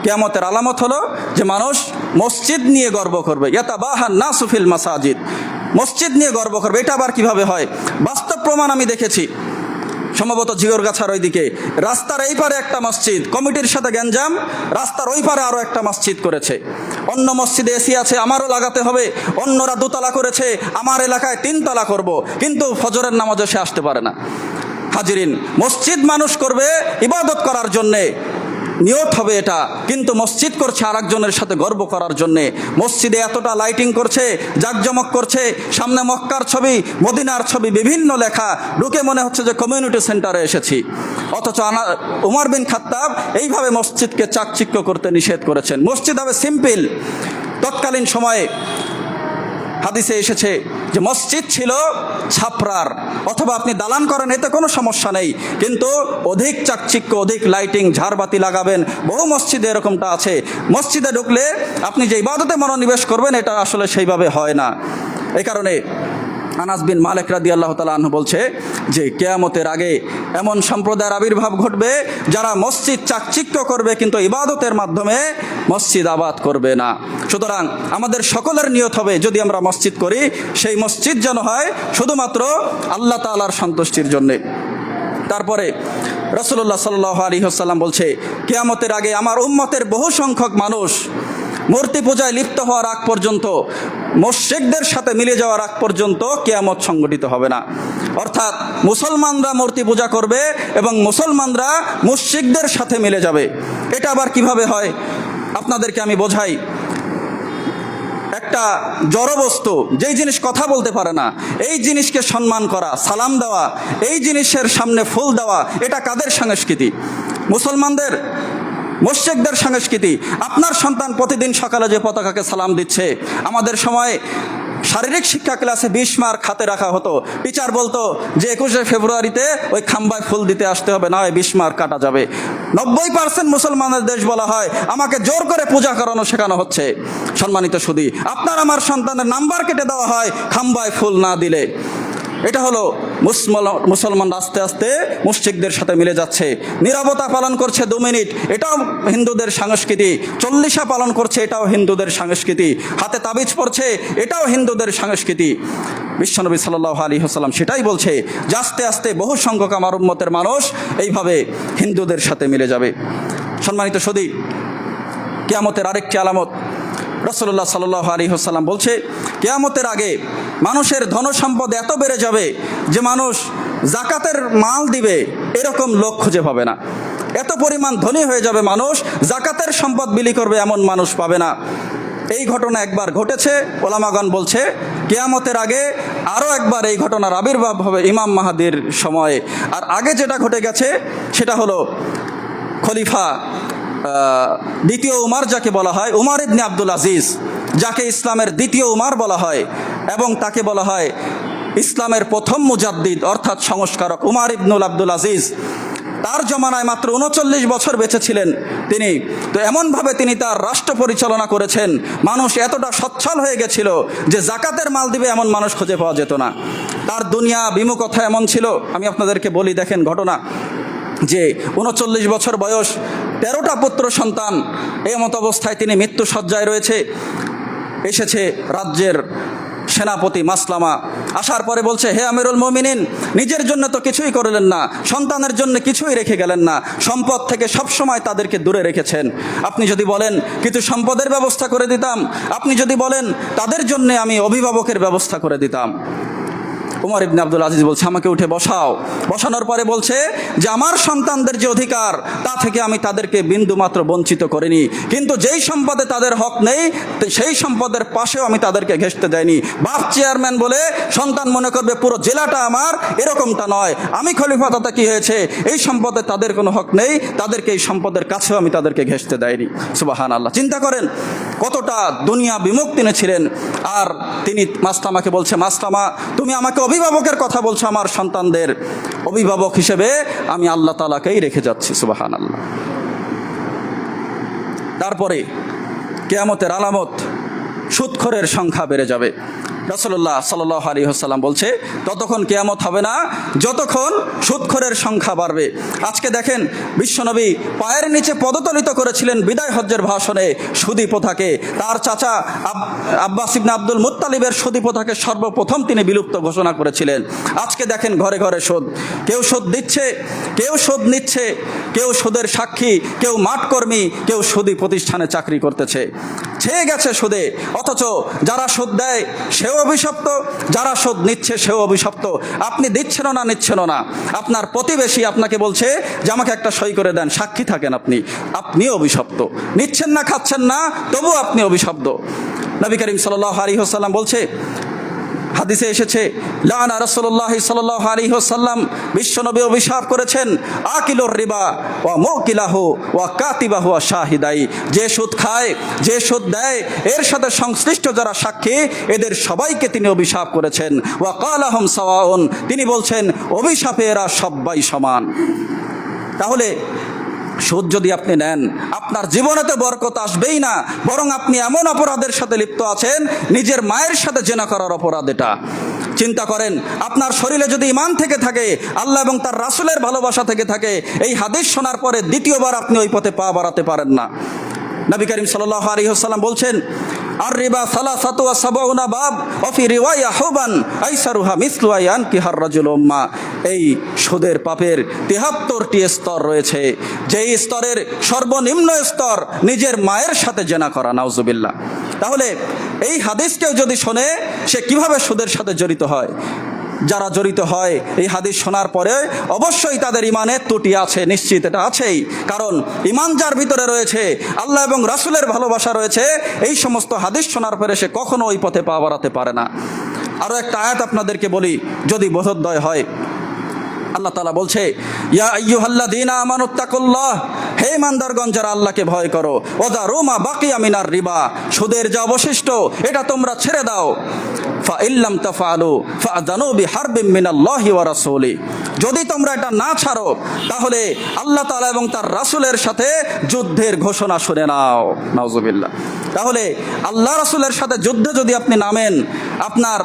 কিয়ামতের আলামত হলো যে মানুষ মসজিদ নিয়ে গর্ব করবে। ইয়াতাবাহান নাসু ফিল মাসাজিদ, মসজিদ নিয়ে গর্ব করবে। এটা আবার কিভাবে হয়? বাস্তব প্রমাণ আমি দেখেছি। সম্ভবত জিগরগাছার ওইদিকে রাস্তার এই পারে একটা মসজিদ, কমিটির সাথে গ্যাঞ্জাম, রাস্তার ওই পারে আরও একটা মসজিদ করেছে। অন্য মসজিদে এসি আছে, আমারও লাগাতে হবে। অন্যরা দোতলা করেছে, আমার এলাকায় 3 তলা করব, কিন্তু ফজরের নামাজে সে আসতে পারে না। হাজিরিন, মসজিদ মানুষ করবে ইবাদত করার জন্যে, নিয়ত হবে এটা, কিন্তু মসজিদ করছে আরেকজনের সাথে গর্ব করার জন্যে। মসজিদে এতটা লাইটিং করছে, জাঁকজমক করছে, সামনে মক্কার ছবি, মদিনার ছবি, বিভিন্ন লেখা, ঢুকে মনে হচ্ছে যে কমিউনিটি সেন্টারে এসেছি। অথচ উমর বিন খাত্তাব এইভাবে মসজিদকে চাকচিক্য করতে নিষেধ করেছেন। মসজিদ হবে সিম্পল। তৎকালীন সময়ে হাদিসে এসেছে যে মসজিদ ছিল ছাপরার, অথবা আপনি দালান করেন, এতে কোনো সমস্যা নেই, কিন্তু অধিক চাকচিক্য, অধিক লাইটিং, ঝাড়বাতি লাগাবেন। বহু মসজিদে এরকমটা আছে। মসজিদে ঢুকলে আপনি যে ইবাদতে মনোনিবেশ করবেন এটা আসলে সেইভাবে হয় না। এই কারণে আনাস বিন মালিক রাদিয়াল্লাহু তাআলা আনহু বলছে যে কিয়ামতের আগে এমন সম্প্রদায়ের আবির্ভাব ঘটবে যারা মসজিদ চাকচিক্য করবে কিন্তু ইবাদতের মাধ্যমে মসজিদ আবাদ করবে না। সুতরাং আমাদের সকলের নিয়ত হবে, যদি আমরা মসজিদ করি, সেই মসজিদ যেন হয় শুধুমাত্র আল্লাহ তাআলার সন্তুষ্টির জন্যে। তারপরে রাসূলুল্লাহ সাল্লাল্লাহু আলাইহি ওয়াসাল্লাম বলছে কিয়ামতের আগে আমার উম্মতের বহু সংখ্যক মানুষ মূর্তি পূজায় লিপ্ত হওয়ার আগ পর্যন্ত, মুশরিকদের সাথে মিলে যাওয়ার আগ পর্যন্ত কিয়ামত সংগঠিত হবে না। অর্থাৎ মুসলমানরা মূর্তি পূজা করবে এবং মুসলমানরা মুশরিকদের সাথে মিলে যাবে। এটা আবার কিভাবে হয় আপনাদেরকে আমি বোঝাই। একটা জড়বস্তু, যেই জিনিস কথা বলতে পারে না, এই জিনিসকে সম্মান করা, সালাম দেওয়া, এই জিনিসের সামনে ফুল দেওয়া, এটা কাদের সংস্কৃতি? মুসলমানদের, মুশরিকদের সংস্কৃতি। আপনার সন্তান প্রতিদিন সকালে যে পতাকাকে সালাম দিচ্ছে, আমাদের সময় শারীরিক শিক্ষা ক্লাসে 20 মার্ক হাতে রাখা হতো। টিচার বলতো যে 21শে ফেব্রুয়ারিতে ওই খাম্বায় ফুল দিতে আসতে হবে, না হয় 20 মার্ক কাটা যাবে। 90% মুসলমানের দেশ বলা হয়, আমাকে জোর করে পূজা করানো শেখানো হচ্ছে। সম্মানিত সুধী, আপনার আমার সন্তানের নাম্বার কেটে দেওয়া হয় খাম্বায় ফুল না দিলে। এটা হলো মুসলমান আস্তে আস্তে মুশরিকদের সাথে মিলে যাচ্ছে। নীরবতা পালন করছে 2 মিনিট, এটাও হিন্দুদের সংস্কৃতি। 40 পালন করছে, এটাও হিন্দুদের সংস্কৃতি। হাতে তাবিজ পড়ছে, এটাও হিন্দুদের সংস্কৃতি। বিশ্বনবী সাল্লাল্লাহু আলাইহি ওয়াসাল্লাম সেটাই বলছে যে আস্তে আস্তে বহু সংখ্যক আমার উম্মতের মানুষ এইভাবে হিন্দুদের সাথে মিলে যাবে। সম্মানিত সুধী, কিয়ামতের আরেকটি আলামত রাসূলুল্লাহ সাল্লাল্লাহু আলাইহি ওয়াসাল্লাম বলছে কিয়ামতের আগে মানুষের ধনসম্পদ এত বেড়ে যাবে যে মানুষ যাকাতের মাল দিবে এরকম লোক খুঁজে পাবে না। এত পরিমাণ ধনী হয়ে যাবে মানুষ, যাকাতের সম্পদ বিলি করবে এমন মানুষ পাবে না। এই ঘটনা একবার ঘটেছে, ওলামাগণ বলছে কিয়ামতের আগে আরও একবার এই ঘটনার আবির্ভাব হবে ইমাম মাহাদির সময়ে। আর আগে যেটা ঘটে গেছে সেটা হলো খলিফা দ্বিতীয় উমার, যাকে বলা হয় উমার ইবনে আব্দুল আজিজ, যাকে ইসলামের দ্বিতীয় উমার বলা হয় এবং তাকে বলা হয় ইসলামের প্রথম মুজাদ্দিদ অর্থাৎ সংস্কারক উমার ইবনুল আব্দুল আজিজ। তার জমানায় মাত্র 39 বছর বেঁচে ছিলেন তিনি। তো এমনভাবে তিনি তার রাষ্ট্র পরিচালনা করেছেন, মানুষ এতটা সচ্ছল হয়ে গেছিল যে জাকাতের মাল দিবে এমন মানুষ খুঁজে পাওয়া যেত না। তার দুনিয়া বিমুখতা এমন ছিল, আমি আপনাদেরকে বলি, দেখেন ঘটনা যে 39 বছর বয়স, 13টা পুত্র সন্তান, এই মত অবস্থায় তিনি মৃত্যু শয্যায় রয়েছে। এসেছে রাজ্যের সেনাপতি মাসলামা, আসার পরে বলছে, হে আমিরুল মুমিনিন, নিজের জন্য তো কিছুই করলেন না, সন্তানের জন্য কিছুই রেখে গেলেন না, সম্পদ থেকে সবসময় তাদেরকে দূরে রেখেছেন। আপনি যদি বলেন কিছু সম্পদের ব্যবস্থা করে দিতাম, আপনি যদি বলেন তাদের জন্য আমি অভিভাবকের ব্যবস্থা করে দিতাম। উমর ইবনে আব্দুল আজিজ বলছে, আমাকে উঠে বসাও। বসানোর পরে বলছে যে আমার সন্তানদের যে অধিকার তা থেকে আমি তাদেরকে বিন্দু মাত্র বঞ্চিত করিনি, কিন্তু যেই সম্পদে তাদের হক নেই সেই সম্পদের পাশেও আমি তাদেরকে ঘেঁষতে দেয়নি। বাপ চেয়ারম্যান বলে সন্তান মনে করবে পুরো জেলাটা আমার, এরকমটা নয়। আমি খলিফা, তাতে কি হয়েছে, এই সম্পদে তাদের কোনো হক নেই, তাদেরকে এই সম্পদের কাছেও আমি তাদেরকে ঘেঁষতে দেয়নি। সুবহানাল্লাহ। চিন্তা করেন কতটা দুনিয়া বিমুখ তিনি ছিলেন। আর তিনি মাস্তামাকে বলছে, মাস্তামা, তুমি আমাকে অভিভাবকের কথা বলছো, আমার সন্তানদের অভিভাবক হিসেবে আমি আল্লাহ তাআলাকেই রেখে যাচ্ছি। সুবহানাল্লাহ। তারপরে কিয়ামতের আলামত, সুদখোরের সংখ্যা বেড়ে যাবে। রাসূলুল্লাহ সাল্লাল্লাহু আলাইহি ওয়াসাল্লাম বলছে, ততক্ষণ কিয়ামত হবে না যতক্ষণ সুদখোরের সংখ্যা বাড়বে। আজকে দেখেন, বিশ্বনবী পায়ের নিচে পদতলিত করেছিলেন বিদায় হজ্জের ভাষণে সুদী প্রথাকে। তার চাচা আব্বাস ইবনে আব্দুল মুত্তালিবের সুদী প্রথাকে সর্বপ্রথম তিনি বিলুপ্ত ঘোষণা করেছিলেন। আজকে দেখেন ঘরে ঘরে সুদ, কেউ সুদ দিচ্ছে, কেউ সুদ নিচ্ছে, কেউ সুদের সাক্ষী, কেউ মাঠকর্মী, কেউ সুদী প্রতিষ্ঠানে চাকরি করতেছে, ছেয়ে গেছে সুদে। অথচ যারা সুদ দেয় সেও অভিশপ্ত, যারা সুদ নিচ্ছে সেও অভিশপ্ত। আপনি দিচ্ছেনও না, নিচ্ছেনও না, আপনার প্রতিবেশী আপনাকে বলছে যে আমাকে একটা সই করে দেন, সাক্ষী থাকেন, আপনিও অভিশপ্ত। নিচ্ছেন না, খাচ্ছেন না, তবু আপনি অভিশপ্ত। নবী করিম সাল্লাল্লাহু আলাইহি ওয়াসাল্লাম বলছে, হাদিসে এসেছে, লানা রাসূলুল্লাহ সাল্লাল্লাহু আলাইহি ওয়াসাল্লাম, বিশ্বনবী অভিশাপ করেছেন আকিলুর রিবা ওয়া মুকিলাহু ওয়া কাতিবাহু ওয়া শাহিদাই, যে সুদ খায়, যে সুদ দেয়, এর সাথে সংশ্লিষ্ট যারা সাক্ষী, এদের সবাইকে তিনি অভিশাপ করেছেন। ওয়া কালাহুম সাওয়াউন, তিনি বলছেন অভিশাপে এরা সবাই সমান। তাহলে সুদ যদি আপনি নেন, আপনার জীবনে তো বরকত আসবেই না, বরং আপনি এমন অপরাধের সাথে লিপ্ত আছেন, নিজের মায়ের সাথে জেনা করার অপরাধ এটা। চিন্তা করেন, আপনার শরীরে যদি ঈমান থেকে থাকে, আল্লাহ এবং তার রাসূলের ভালোবাসা থেকে থাকে, এই হাদিস শোনার পরে দ্বিতীয়বার আপনি ওই পথে পা বাড়াতে পারেন না। নবী করিম সাল্লাল্লাহু আলাইহি ওয়াসাল্লাম বলছেন, আর রিবা সালাসাতু ওয়া সাবউনা বাব ওয়া ফি রিওয়ায়া হুবান আইসারুহা মিসলু আয়ানকিহার রাজুল উম্মা। এই সুদের পাপের ৭৩টি স্তর রয়েছে, যেই স্তরের সর্বনিম্ন স্তর নিজের মায়ের সাথে জেনা করা, নাউজুবিল্লাহ। তাহলে এই হাদিসকেও যদি শোনে, সে কিভাবে সুদের সাথে জড়িত হয়? যারা জড়িত হয় এই হাদিস শোনার পরে অবশ্যই তাদের ইমানের ত্রুটি আছে, নিশ্চিত এটা আছেই। কারণ ইমান যার ভিতরে রয়েছে, আল্লাহ এবং রাসূলের ভালোবাসা রয়েছে, এই সমস্ত হাদিস শোনার পরে সে কখনো ওই পথে পা বাড়াতে পারে না। আরও একটা আয়াত আপনাদেরকে বলি, যদি বোধোদয় হয়। আল্লাহ তাআলা বলছে, ইয়া আইয়ুহাল্লাযীনা আমানুত্তাকুল্লাহ, হে ইমানদারগণ যারা আল্লাহকে ভয় করো, ওযারু মা বাকিয়া মিনার রিবা, সুদের যা অবশিষ্ট এটা তোমরা ছেড়ে দাও। ফা ইল্লাম তাফআলু ফাআযানু বিহারবিম মিনাল্লাহি ওয়া রাসূলি, যদি তোমরা এটা না ছাড়ো তাহলে আল্লাহ তাআলা এবং তার রাসূলের সাথে যুদ্ধের ঘোষণা শুনে নাও, নাউজুবিল্লাহ। তাহলে আল্লাহ রাসূলের সাথে যুদ্ধে যদি আপনি নামেন, আপনার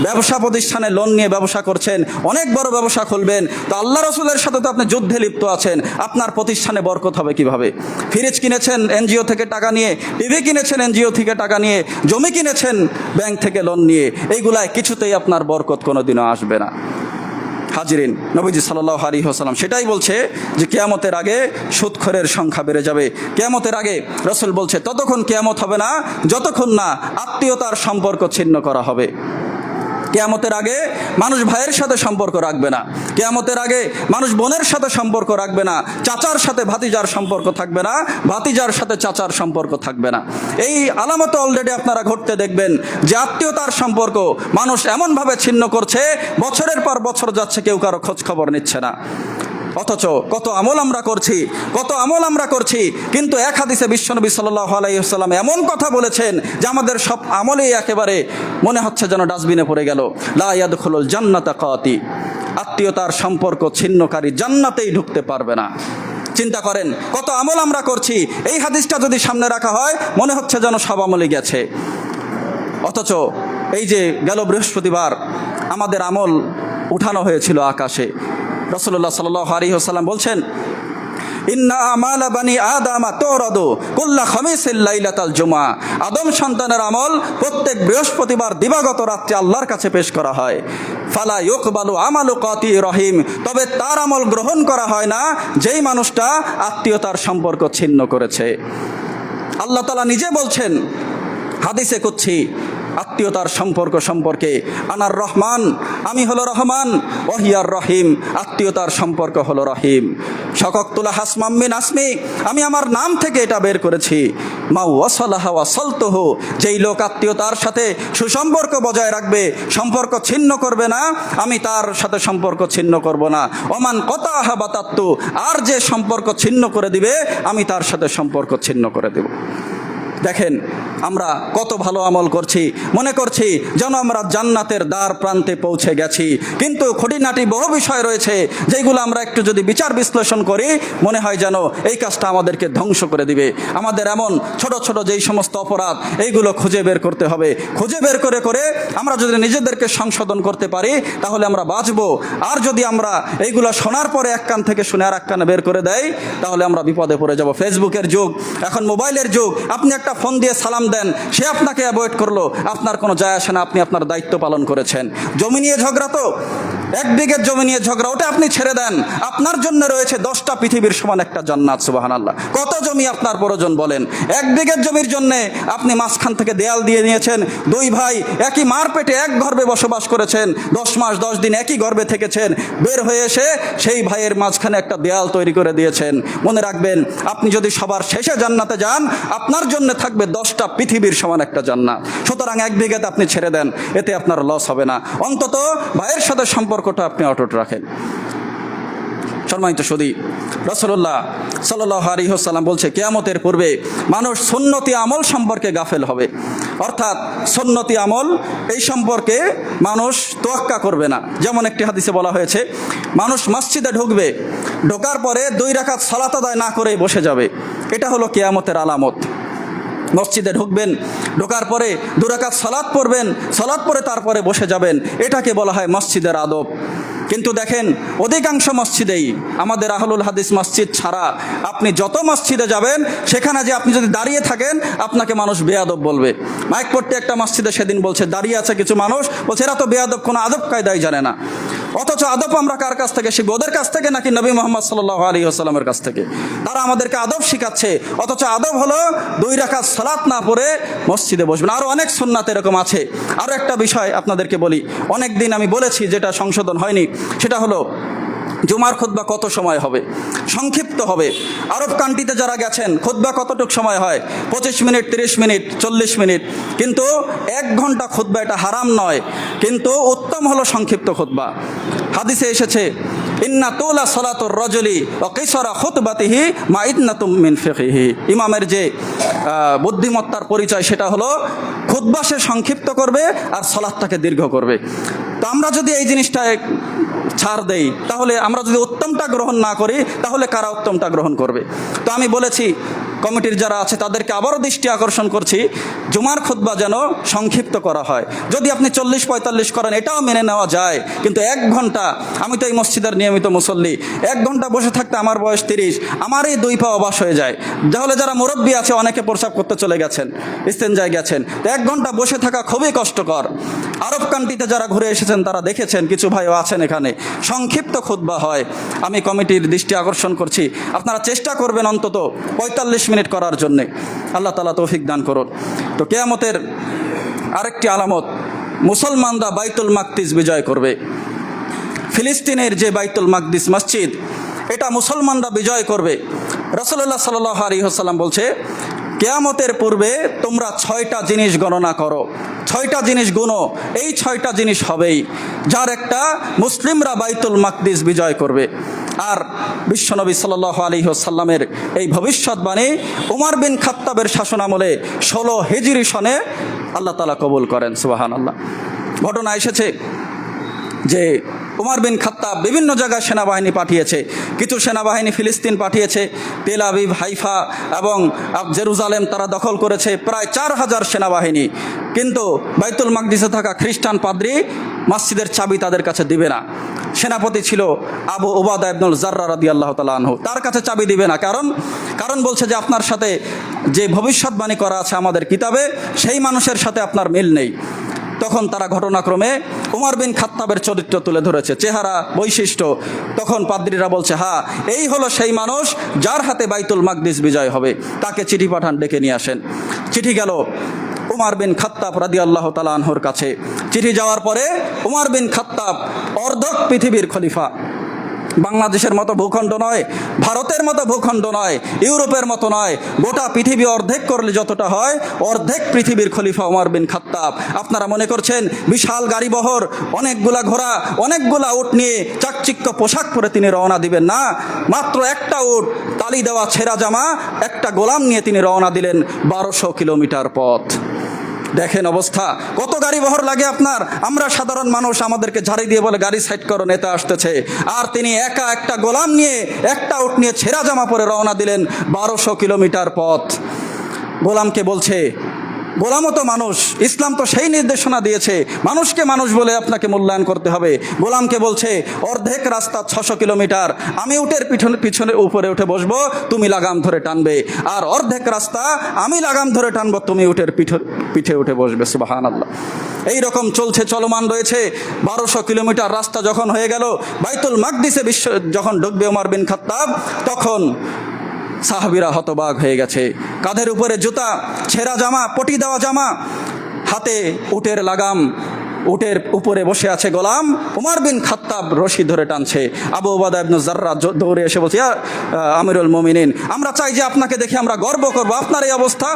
ব্যবসা প্রতিষ্ঠানে লোন নিয়ে ব্যবসা করছেন, অনেক বড় ব্যবসা খুলবেন, তো আল্লাহ রাসূলের সাথে তো আপনি যুদ্ধে লিপ্ত আছেন, আপনার প্রতিষ্ঠানে বরকত হবে কিভাবে? ফ্রিজ কিনেছেন এনজিও থেকে টাকা নিয়ে, টিভি কিনেছেন এনজিও থেকে টাকা নিয়ে, জমি কিনেছেন ব্যাংক থেকে লোন নিয়ে, এইগুলায় কিছুতেই আপনার বরকত কোনোদিনও আসবে না। হাজিরিন, নবীজি সাল্লাল্লাহু আলাইহি ওয়াসাল্লাম সেটাই বলছে যে কিয়ামতের আগে সুদখোরের সংখ্যা বেড়ে যাবে। কিয়ামতের আগে রাসূল বলছে ততক্ষণ কিয়ামত হবে না যতক্ষণ না আত্মীয়তার সম্পর্ক ছিন্ন করা হবে। কিয়ামতের আগে মানুষ ভাইয়ের সাথে সম্পর্ক রাখবে না, কিয়ামতের আগে মানুষ বোনের সাথে সম্পর্ক রাখবে না, চাচার সাথে ভাতিজার সম্পর্ক থাকবে না, ভাতিজার সাথে চাচার সম্পর্ক থাকবে না। এই আলামত অলরেডি আপনারা ঘটতে দেখবেন যে আত্মীয়তার সম্পর্ক মানুষ এমনভাবে ছিন্ন করছে, বছরের পর বছর যাচ্ছে, কেউ কারো খোঁজ খবর নিচ্ছে না। অথচ কত আমল আমরা করছি, কিন্তু এক হাদিসে বিশ্বনবী সাল্লাল্লাহু আলাইহি ওয়াসাল্লাম এমন কথা বলেছেন যে আমাদের সব আমলেই একেবারে মনে হচ্ছে যেন ডাস্টবিনে পড়ে গেল। লা ইয়াদখুলুল জান্নাতা কাতি, আত্মীয়তার সম্পর্ক ছিন্নকারী জান্নাতেই ঢুকতে পারবে না। চিন্তা করেন কত আমল আমরা করছি, এই হাদিসটা যদি সামনে রাখা হয় মনে হচ্ছে যেন সব আমলই গেছে। অথচ এই যে গেল বৃহস্পতিবার আমাদের আমল উঠানো হয়েছিল আকাশে। রাসূলুল্লাহ সাল্লাল্লাহু আলাইহি ওয়াসাল্লাম বলছেন, ইন্না আমালা বানি আদামা তুরাদু কুল্লা খামিসিল লাইলাতাল জুমআ, আদম সন্তানের আমল প্রত্যেক বৃহস্পতিবার দিবাগত রাত্রে আল্লাহর কাছে পেশ করা হয়। ফালা ইউকবালু আমালু কাতি রহিম, তবে তার আমল গ্রহণ করা হয় না যেই মানুষটা আত্মীয়তার সম্পর্ক ছিন্ন করেছে। আল্লাহ তাআলা নিজে বলছেন হাদিসে কুদসি আত্মীয়তার সম্পর্ক সম্পর্কে, আনার রহমান, আমি হলো রহমান, ওহিয়ার রহিম, আত্মীয়তার সম্পর্ক হলো রহিম। শককতুলা হাসমাম মিন আসমি, আমি আমার নাম থেকে এটা বের করেছি। মা ওয়াসালাহা ওয়াসালতুহু, যেই লোক আত্মীয়তার সাথে সুসম্পর্ক বজায় রাখবে, সম্পর্ক ছিন্ন করবে না, আমি তার সাথে সম্পর্ক ছিন্ন করব না। ওমান কতাহা বাতাত্তু, আর যে সম্পর্ক ছিন্ন করে দিবে আমি তার সাথে সম্পর্ক ছিন্ন করে দেব। দেখেন আমরা কত ভালো আমল করছি, মনে করছি যেন আমরা জান্নাতের দ্বার প্রান্তে পৌঁছে গেছি, কিন্তু খুঁটিনাটি বহু বিষয় রয়েছে যেগুলো আমরা একটু যদি বিচার বিশ্লেষণ করি মনে হয় যেন এই কাজটা আমাদেরকে ধ্বংস করে দিবে। আমাদের এমন ছোট ছোট যেই সমস্ত অপরাধ এইগুলো খুঁজে বের করতে হবে। খুঁজে বের করে করে আমরা যদি নিজেদেরকে সংশোধন করতে পারি তাহলে আমরা বাঁচবো। আর যদি আমরা এইগুলো শোনার পরে এক কান থেকে শুনে আর এক কানে বের করে দেয় তাহলে আমরা বিপদে পড়ে যাব। ফেসবুকের যুগ, এখন মোবাইলের যুগ, আপনি একটা ফোন দিয়ে সালাম দেন, সে আপনাকে অ্যাভয়েড করলো, আপনার কোনো যায় আসে না, আপনি আপনার দায়িত্ব পালন করেছেন। জমি নিয়ে ঝগড়া, তো এক বিঘের জমি নিয়ে ঝগড়া, ওটা আপনি ছেড়ে দেন, আপনার জন্য রয়েছে 10টা পৃথিবীর সমান একটা জান্নাত। সুবহানাল্লাহ, কত জমি আপনার প্রয়োজন বলেন? এক বিঘের জমির জন্যে আপনি মাঝখান থেকে দেয়াল দিয়ে নিয়েছেন, দুই ভাই একই মার পেটে এক গর্ভে বসবাস করেছেন, 10 মাস 10 দিন একই গর্ভে থেকেছেন, বের হয়ে এসে সেই ভাইয়ের মাঝখানে একটা দেয়াল তৈরি করে দিয়েছেন। মনে রাখবেন, আপনি যদি সবার শেষে জান্নাতে যান আপনার জন্য থাকবে 10টা পৃথিবীর সমান একটা জান্নাত। সুতরাং এক বিঘাতে আপনি ছেড়ে দেন, এতে আপনার লস হবে না। অন্তত ভাইয়ের সাথে সম্পর্কটা আপনি অটুট রাখেন। সম্মানিত সুধী, রাসূলুল্লাহ সাল্লাল্লাহু আলাইহি ওয়াসাল্লাম বলছে কিয়ামতের পূর্বে মানুষ সুন্নতি আমল সম্পর্কে গাফেল হবে, অর্থাৎ সুন্নতি আমল এই সম্পর্কে মানুষ তোয়াক্কা করবে না। যেমন একটি হাদিসে বলা হয়েছে মানুষ মসজিদে ঢুকবে, ঢোকার পরে 2 রাকাত সালাত আদায় না করেই বসে যাবে। এটা হলো কিয়ামতের আলামত। মসজিদে ঢুকবেন, ঢোকার পরে 2 রাকাত সালাত পড়বেন, সালাত পড়ে তারপরে বসে যাবেন, এটাকে বলা হয় মসজিদের আদব। কিন্তু দেখেন অধিকাংশ মসজিদেই, আমাদের আহলুল হাদিস মসজিদ ছাড়া আপনি যত মসজিদে যাবেন সেখানে যে আপনি যদি দাঁড়িয়ে থাকেন আপনাকে মানুষ বেয়াদব বলবে। মাইক পড়তে একটা মসজিদে সেদিন বলছে, দাঁড়িয়ে আছে কিছু মানুষ, বলছে এরা তো বেয়াদব, কোনো আদব কায়দাই জানে না। অথচ আদব আমরা কার কাছ থেকে শিখবো? ওদের কাছ থেকে নাকি নবী মুহাম্মদ সাল্লাল্লাহু আলাইহি ওয়াসাল্লামের কাছ থেকে? তারা আমাদেরকে আদব শিখাচ্ছে, অথচ আদব হলো 2 রাকাত সালাত না পড়ে মসজিদে বসবেন। আরও অনেক সুন্নাত এরকম আছে। আরও একটা বিষয় আপনাদেরকে বলি, অনেক দিন আমি বলেছি যেটা সংশোধন হয়নি, সেটা হলো জুমার খুতবা কত সময় হবে? সংক্ষিপ্ত হবে। আরব কান্ট্রিতে যারা গেছেন খুতবা কতটুকু সময় হয়? 25 মিনিট, 30 মিনিট, 40 মিনিট। কিন্তু 1 ঘন্টা খুতবা এটা হারাম নয়, কিন্তু উত্তম হলো সংক্ষিপ্ত খুতবা। হাদিসে এসেছে ইন্না তুলা সালাতুর রাজুলি ওয়া কিসরা খুতবাতিহি মা ইদনাতুম মিন ফিকহিহি। ইমামের যে বুদ্ধিমত্তার পরিচয় সেটা হলো খুতবা সে সংক্ষিপ্ত করবে আর সালাতটাকে দীর্ঘ করবে। তো আমরা যদি এই জিনিসটা ছাড় দেই, তাহলে আমরা যদি উত্তমটা গ্রহণ না করি তাহলে কারা উত্তমটা গ্রহণ করবে? তো আমি বলেছি কমিটির যারা আছে তাদেরকে আবারও দৃষ্টি আকর্ষণ করছি, জুমার খুতবা যেন সংক্ষিপ্ত করা হয়। যদি আপনি 40-45 করেন এটাও মেনে নেওয়া যায়, কিন্তু 1 ঘন্টা, আমি তো এই মসজিদের নিয়মিত মুসল্লি, 1 ঘন্টা বসে থাকতে আমার বয়স 30, আমার এই 2 পা অবাস হয়ে যায়। তাহলে যারা মুরব্বী আছে অনেকে প্রসাব করতে চলে গেছেন, ইস্তেঞ্জায় গেছেন, তো 1 ঘন্টা বসে থাকা খুবই কষ্টকর। আরব কান্ট্রিতে যারা ঘুরে এসেছেন তারা দেখেছেন, কিছু ভাইও আছেন এখানে, সংক্ষিপ্ত খুতবা হয়। আমি কমিটির দৃষ্টি আকর্ষণ করছি, আপনারা চেষ্টা করবেন অন্তত 45 মিনিট করার জন্যে। আল্লাহ তাআলা তৌফিক দান করুন। তো কিয়ামতের আরেকটি আলামত, মুসলমানরা বাইতুল মাকদিস বিজয় করবে। ফিলিস্তিনের যে বাইতুল মাকদিস মসজিদ, এটা মুসলমানরা বিজয় করবে। রাসূলুল্লাহ সাল্লাল্লাহু আলাইহি ওয়াসাল্লাম বলছে কিয়ামতের পূর্বে তোমরা 6টা জিনিস গণনা করো, 6টা জিনিস গুনো, এই 6টা জিনিস হবেই যার একটা মুসলিমরা বাইতুল মাকদিস বিজয় করবে। আর বিশ্বনবী সাল্লাল্লাহু আলাইহি ওয়াসাল্লামের এই ভবিষ্যৎবাণী উমর বিন খাত্তাবের শাসনামলে 16 হিজরি সনে আল্লাহ তাআলা কবুল করেন। সুবহানাল্লাহ। ঘটনা এসেছে যে উমর বিন খাত্তাব বিভিন্ন জায়গায় সেনাবাহিনী পাঠিয়েছে। কিছু সেনাবাহিনী ফিলিস্তিন পাঠিয়েছে, তেল আবিব, হাইফা এবং জেরুজালেম তারা দখল করেছে, প্রায় 4000 সেনাবাহিনী। কিন্তু বাইতুল মাকদিসে থাকা খ্রিস্টান পাদ্রী মসজিদের চাবি তাদের কাছে দিবে না। সেনাপতি ছিল আবু উবাদা ইবনুল জাররা রাদিয়াল্লাহু তাআলা আনহু, তার কাছে চাবি দিবে না। কারণ বলছে যে আপনার সাথে যে ভবিষ্যৎবাণী করা আছে আমাদের কিতাবে, সেই মানুষের সাথে আপনার মিল নেই। তখন তারা ঘটনাক্রমে উমর বিন খাত্তাবের চরিত্র তুলে ধরেছে, চেহারা, বৈশিষ্ট্য। তখন পাদ্রীরা বলছে, হ্যাঁ, এই হলো সেই মানুষ যার হাতে বাইতুল মাকদিস বিজয় হবে, তাকে চিঠি পাঠান, ডেকে নিয়ে আসেন। চিঠি গেল উমর বিন খাত্তাব রাদিয়াল্লাহু তাআলা আনহুর কাছে। চিঠি যাওয়ার পরে উমর বিন খাত্তাব অর্ধেক পৃথিবীর খলিফা, বাংলাদেশের মতো ভূখণ্ড নয়, ভারতের মতো ভূখণ্ড নয়, ইউরোপের মতো নয়, গোটা পৃথিবী অর্ধেক করলে যতটা হয়, অর্ধেক পৃথিবীর খলিফা উমর বিন খাত্তাব। আপনারা মনে করছেন বিশাল গাড়িবহর, অনেকগুলা ঘোড়া, অনেকগুলা উট নিয়ে চাকচিক্য পোশাক পরে তিনি রওনা দিবেন না। মাত্র একটা উট, তালি দেওয়া ছেঁড়া জামা, একটা গোলাম নিয়ে তিনি রওনা দিলেন 1200 কিলোমিটার পথ। দেখেন অবস্থা, কত গাড়ি বহর লাগে আপনার। আমরা সাধারণ মানুষ, আমাদেরকে ঝাড়ি দিয়ে বলে গাড়ি সাইড করো, নেতা আসতেছে। আর তিনি একা একটা গোলাম নিয়ে, একটা উট নিয়ে ছেঁড়া জামা পরে রওনা দিলেন 1200 কিলোমিটার পথ। গোলামকে বলছে, গোলামও তো মানুষ, ইসলাম তো সেই নির্দেশনা দিয়েছে মানুষকে মানুষ বলে আপনাকে মূল্যায়ন করতে হবে। গোলামকে বলছে, অর্ধেক রাস্তা 600 কিলোমিটার, আমি উটের পিছনে উপরে উঠে বসবো, তুমি লাগাম ধরে টানবে। আর অর্ধেক রাস্তা আমি লাগাম ধরে টানবো, তুমি উটের পিঠে উঠে বসবে। সুবহানাল্লাহ। এই রকম চলমান রয়েছে। 1200 কিলোমিটার রাস্তা যখন হয়ে গেল, বাইতুল মাকদিসে যখন ঢুকবে উমর বিন খাত্তাব, তখন সাহাবীরা হতবাক হয়ে গেছে। কাঁধের উপরে জুতা, ছেঁড়া জামা, পটি দেওয়া জামা, হাতে উটের লাগাম, উটের উপরে বসে আছে গোলাম। উমর বিন খাত্তাব রশি ধরে টানছে। আবু উবাদা ইবনুল জাররা দৌড়ে এসে বলছে, ইয়া আমিরুল মুমিনিন, আমরা চাই যে আপনাকে দেখে আমরা গর্ব করব, আপনার এই অবস্থা।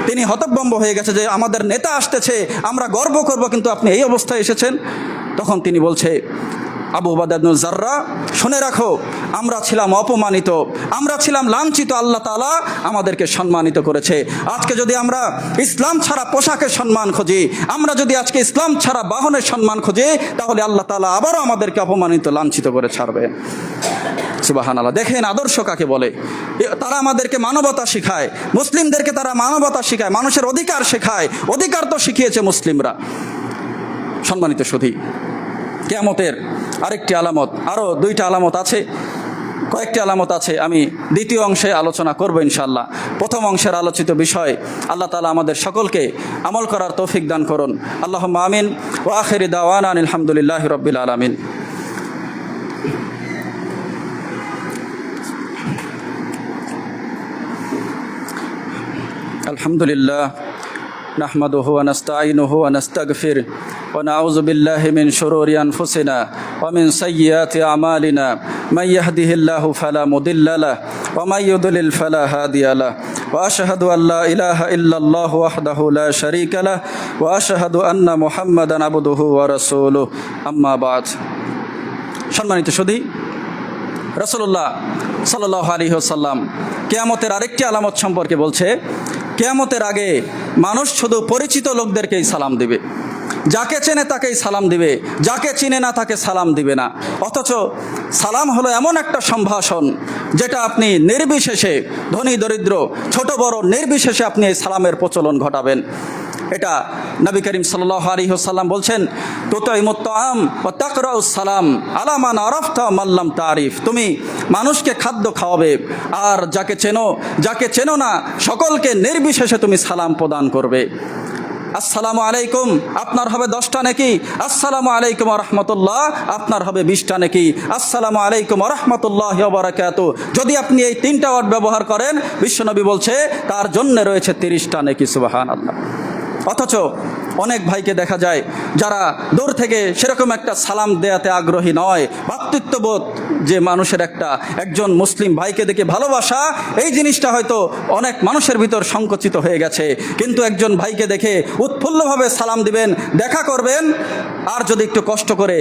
তিনি হতভম্ব হয়ে গেছে যে আমাদের নেতা আসতেছে, আমরা গর্ব করব, কিন্তু আপনি এই অবস্থায় এসেছেন। তখন তিনি বলছে, আবু উবাদা ইবনুল জাররা, শুনে রাখো, আমরা ছিলাম অপমানিত, আমরা ছিলাম লাঞ্ছিত, আল্লাহ তাআলা আমাদেরকে সম্মানিত করেছে। আজকে যদি আমরা ইসলাম ছাড়া পোশাকের সম্মান খুঁজি, আমরা যদি আজকে ইসলাম ছাড়া বাহনের সম্মান খুঁজি, তাহলে আল্লাহ তাআলা আবারও আমাদেরকে অপমানিত, লাঞ্ছিত করে ছাড়বে। সুবহানাল্লাহ। দেখেন আদর্শ কাকে বলে। তারা আমাদেরকে মানবতা শিখায়, মুসলিমদেরকে তারা মানবতা শিখায়, মানুষের অধিকার শেখায়। অধিকার তো শিখিয়েছে মুসলিমরা। সম্মানিত সুধী, কিয়ামতের আরেকটি আলামত, আরও 2টা আলামত আছে, কয়েকটি আলামত আছে, আমি দ্বিতীয় অংশে আলোচনা করব ইনশাআল্লাহ। প্রথম অংশের আলোচিত বিষয়, আল্লাহ তাআলা আমাদের সকলকে আমল করার তৌফিক দান করুন। আল্লাহুম্মা আমিন। ওয়া আখিরি দাওয়ানা আলহামদুলিল্লাহি রাব্বিল আলামিন। আলহামদুলিল্লাহ نحمده ونستعينه ونستغفره ونعوذ بالله من شرور أنفسنا ومن سيئات أعمالنا من يهده الله فلا مضل له ومن يضلل فلا هادي له وأشهد أن لا إله إلا الله وحده لا شريك له وأشهد أن محمدا عبده ورسوله أما بعد। সম্মানিত সুধী, রাসূলুল্লাহ সাল্লাল্লাহু আলাইহি ওয়াসাল্লাম কিয়ামতের আরেকটি আলামত সম্পর্কে বলছে, কিয়ামতের আগে মানুষ শুধু পরিচিত লোকদেরকেই সালাম দিবে, যাকে চেনে তাকেই সালাম দিবে, যাকে চিনে না তাকে সালাম দিবে না। অথচ সালাম হলো এমন একটা সম্ভাষণ যেটা আপনি নির্বিশেষে, ধনী দরিদ্র, ছোট বড় নির্বিশেষে আপনি এই সালামের প্রচলন ঘটাবেন। এটা নবী করিম সাল্লাল্লাহু আলাইহি ওয়াসাল্লাম বলছেন, তুতাইমুত তাআম ওয়া তাকরাউস সালাম আলা মান আরাফতা ওয়া মান লাম তারিফ। তুমি মানুষকে খাদ্য খাওয়াবে, আর যাকে চেনো না সকলকে নির্বিশেষে তুমি সালাম প্রদান করবে। আসসালামু আলাইকুম আপনার হবে 10টা নেকি, আসসালামু আলাইকুম ওয়া রাহমাতুল্লাহ আপনার হবে 20টা নেকি, আসসালামু আলাইকুম ওয়া রাহমাতুল্লাহি ওয়া বারাকাতুহু যদি আপনি এই 3টা ওয়ার্ড ব্যবহার করেন, বিশ্বনবী বলছে তার জন্য রয়েছে 30টা নেকি। সুবহানাল্লাহ। অথচ অনেক ভাইকে দেখা যায় যারা দূর থেকে সেরকম একটা সালাম দেয়াতে আগ্রহী নয়। ভ্রাতৃত্ববোধ যে মানুষের একজন মুসলিম ভাইকে দেখে ভালোবাসা, এই জিনিসটা হয়তো অনেক মানুষের ভিতর সংকুচিত হয়ে গেছে। কিন্তু একজন ভাইকে দেখে উৎফুল্লভাবে সালাম দিবেন, দেখা করবেন, আর যদি একটু কষ্ট করে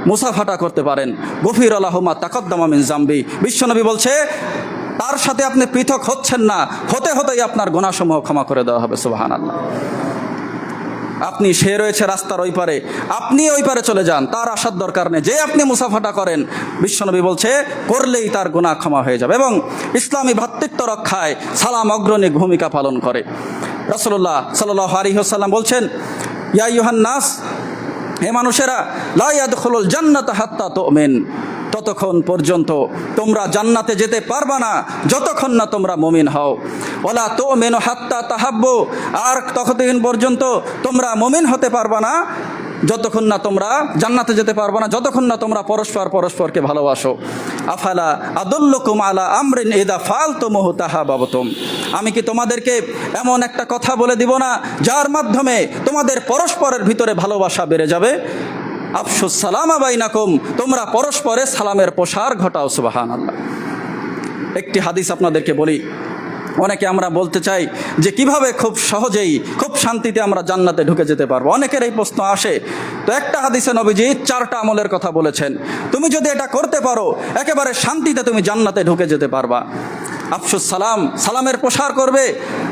মুসাফাটা করতে পারেন, গফির লাহু মা তাকদ্দামা মিন জামবি। বিশ্বনবী বলছে তার সাথে আপনি পৃথক হচ্ছেন না, হতেই আপনার গুনাহসমূহ ক্ষমা করে দেওয়া হবে। সুবহানাল্লাহ। আপনি সে রয়েছে রাস্তার ওই পারে, আপনি ওই পারে চলে যান, তার আসার দরকার নেই। যে আপনি মুসাফাটা করেন, বিশ্বনবী বলছে করলেই তার গুনাহ ক্ষমা হয়ে যাবে। এবং ইসলামী ভ্রাতৃত্ব রক্ষায় সালাম অগ্রণী ভূমিকা পালন করে। রাসূলুল্লাহ সাল্লাল্লাহু আলাইহি ওয়াসাল্লাম বলছেন, ইয়া আইয়ুহান নাস, হে মানুষেরা, লা ইয়াদখুলুল জান্নাতা হাত্তা তুমিন, ততক্ষণ পর্যন্ত তোমরা জান্নাতে যেতে পারবা না যতক্ষণ না তোমরা মুমিন হও। ওয়ালা তুমিনু হাত্তা তাহাব্বু, আর ততদিন পর্যন্ত তোমরা মুমিন হতে পারবা না যতক্ষণ না তোমরা জান্নাতে যেতে পারবা না যতক্ষণ না তোমরা পরস্পরকে ভালোবাসো। আফালা আদুল্লুকুম আলা আমরিন ইদা ফালতুমুহু তাহাবাবতুম, আমি কি তোমাদেরকে এমন একটা কথা বলে দিব না যার মাধ্যমে তোমাদের পরস্পরের ভিতরে ভালোবাসা বেড়ে যাবে? আফশুস সালামা বাইনাকুম, তোমরা পরস্পরে সালামের প্রসার ঘটাও। সুবহানাল্লাহ। একটি হাদিস আপনাদেরকে বলি। অনেকে আমরা বলতে চাই যে কিভাবে খুব সহজেই খুব শান্তিতে আমরা জান্নাতে ঢুকে যেতে পারবো, অনেকের এই প্রশ্ন আসে। তো একটা হাদিসে নবীজি 4টা আমলের কথা বলেছেন, তুমি যদি এটা করতে পারো একেবারে শান্তিতে তুমি জান্নাতে ঢুকে যেতে পারবা। আফশুস সালাম, সালামের প্রসার করবে।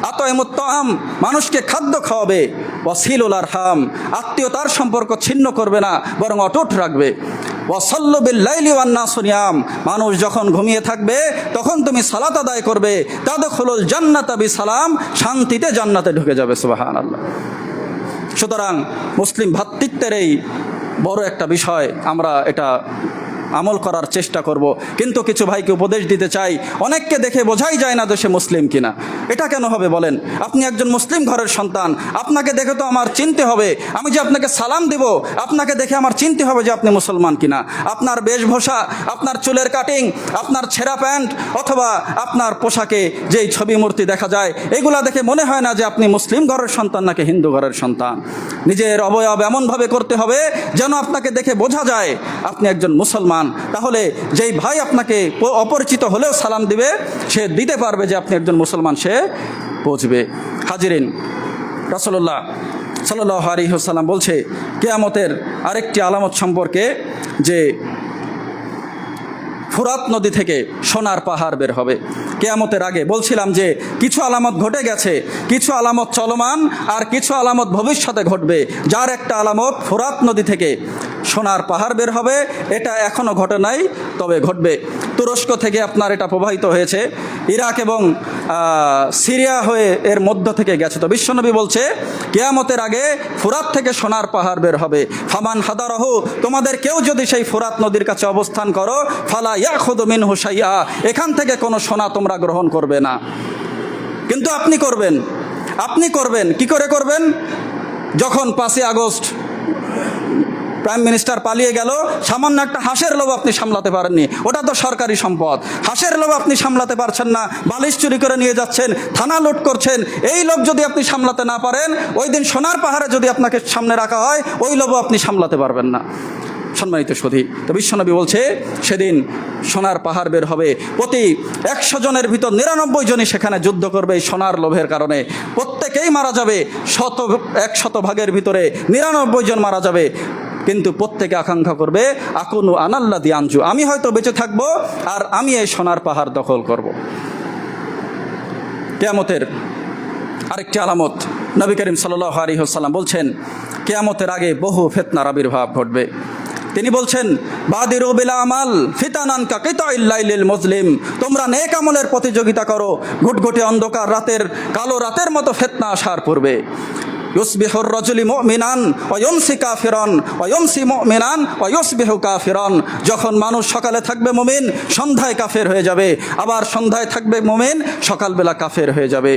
আতয়মুত তাআম, মানুষকে খাদ্য খাওয়াবে। ওয়াসিলুল আরহাম, আত্মীয়তার সম্পর্ক ছিন্ন করবে না, বরং অটুট রাখবে। ওয়াসাল্লু বিল লাইলি ওয়ান নাসু নিয়াম, মানুষ যখন ঘুমিয়ে থাকবে তখন তুমি সালাত আদায় করবে। তাদখুলুল জান্নাতা বিসালাম, শান্তিতে জান্নাতে ঢুকে যাবে। সুবহানাল্লাহ। সুতরাং মুসলিম ভ্রাতৃত্বের এই বড় একটা বিষয়, আমরা এটা আমল করার চেষ্টা করব। কিন্তু কিছু ভাইকে উপদেশ দিতে চাই, অনেককে দেখে বোঝাই যায় না যে সে মুসলিম কিনা। এটা কেন হবে বলেন? আপনি একজন মুসলিম ঘরের সন্তান, আপনাকে দেখে তো আমার চিনতে হবে। আমি যে আপনাকে সালাম দেব, আপনাকে দেখে আমার চিনতে হবে যে আপনি মুসলমান কিনা। আপনার বেশভূষা, আপনার চুলের কাটিং, আপনার ছেঁড়া প্যান্ট অথবা আপনার পোশাকে যেই ছবি মূর্তি দেখা যায়, এগুলা দেখে মনে হয় না যে আপনি মুসলিম ঘরের সন্তান নাকি হিন্দু ঘরের সন্তান। নিজের অবয়ব এমনভাবে করতে হবে যেন আপনাকে দেখে বোঝা যায় আপনি একজন মুসলমান। তাহলে যেই ভাই আপনাকে অপরিচিত হলেও সালাম দিবে, সে দিতে পারবে যে আপনি একজন মুসলমান, সে বুঝবে। হাজিরিন, রাসূলুল্লাহ সাল্লাল্লাহু আলাইহি ওয়াসাল্লাম বলছে কিয়ামতের আরেকটি আলামত সম্পর্কে, যে ফুরাত নদী থেকে সোনার পাহাড় বের হবে কিয়ামতের আগে। বলছিলাম যে কিছু আলামত ঘটে গেছে, কিছু আলামত চলমান, আর কিছু আলামত ভবিষ্যতে ঘটবে। যার একটা আলামত ফুরাত নদী থেকে সোনার পাহাড় বের হবে, এটা এখনও ঘটে নাই, তবে ঘটবে। তুরস্ক থেকে আপনার এটা প্রবাহিত হয়েছে, ইরাক এবং সিরিয়া হয়ে এর মধ্য থেকে গেছে। তো বিশ্বনবী বলছে কিয়ামতের আগে ফুরাত থেকে সোনার পাহাড় বের হবে। ফামান হাদারাহু, তোমাদের কেউ যদি সেই ফুরাত নদীর কাছে অবস্থান করো, ফালা ইয়াখুযু মিনহু শাইআ, এখান থেকে কোনো সোনা তোমরা গ্রহণ করবে না। কিন্তু আপনি করবেন কি করে করবেন? যখন 5ই আগস্ট প্রাইম মিনিস্টার পালিয়ে গেল, সামান্য একটা হাঁসের লোভ আপনি সামলাতে পারেননি, ওটা তো সরকারি সম্পদ। হাঁসের লোভ আপনি সামলাতে পারছেন না, বালিশ চুরি করে নিয়ে যাচ্ছেন, থানা লুট করছেন, এই লোভ যদি আপনি সামলাতে না পারেন, ওই দিন সোনার পাহাড়ে যদি আপনাকে সামনে রাখা হয়, ওই লোভও আপনি সামলাতে পারবেন না। সম্মানিত সুধী, তো বিশ্বনবী বলছে সেদিন সোনার পাহাড় বের হবে। প্রতি 100 জনের ভিতর 99 জনই সেখানে যুদ্ধ করবে এই সোনার লোভের কারণে। প্রত্যেকেই মারা যাবে, 100 ভাগের ভিতরে 99 জন মারা যাবে। কিন্তু প্রত্যেকে আকাঙ্ক্ষা করবে আকুনু আনাল্লাযী আনজু, আমি হয়তো বেঁচে থাকবো আর আমি এই সোনার পাহাড় দখল করব। কিয়ামতের আরেকটি আলামত, নবী করিম সাল্লাল্লাহু আলাইহি ওয়াসাল্লাম বলছেন কিয়ামতের আগে বহু ফিতনার আবির্ভাব ঘটবে। তিনি বলছেন বাদিরু বিল আমাল ফিতানান কা কিতাইল লাইলিল মুজলিম, তোমরা নেক আমলের প্রতিযোগিতা করো, ঘুটঘুটে অন্ধকার রাতের কালো রাতের মতো ফিতনা আসার পূর্বে। ইউসবিহুর রাজুলু মুমিনান ওয়া ইউমসি কাফিরান ওয়া ইউমসি মুমিনান ওয়া ইউসবিহু কাফিরান, যখন মানুষ সকালে থাকবে মুমিন, সন্ধ্যায় কাফের হয়ে যাবে, আবার সন্ধ্যায় থাকবে মুমিন, সকালবেলা কাফের হয়ে যাবে।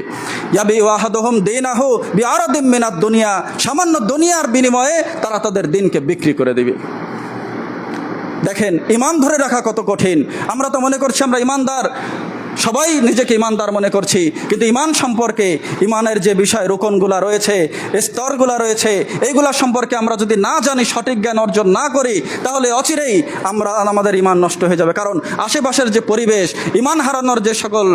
ইয়াবি ওয়াহাদুহুম দীনাহু বিআরাদিম মিনাদ দুনিয়া, সামান্য দুনিয়ার বিনিময়ে তারা তাদের দিনকে বিক্রি করে দেবে। দেখেন ইমান ধরে রাখা কত কঠিন। আমরা তো মনে করছি আমরা ইমানদার, সবাই নিজেকে ইমানদার মনে করছি, কিন্তু ইমান সম্পর্কে, ইমানের যে বিষয় রোকনগুলা রয়েছে, স্তরগুলা রয়েছে, এইগুলা সম্পর্কে আমরা যদি না জানি, সঠিক জ্ঞান অর্জন না করি, তাহলে অচিরেই আমাদের ইমান নষ্ট হয়ে যাবে। কারণ আশেপাশের যে পরিবেশ, ইমান হারানোর যে সকল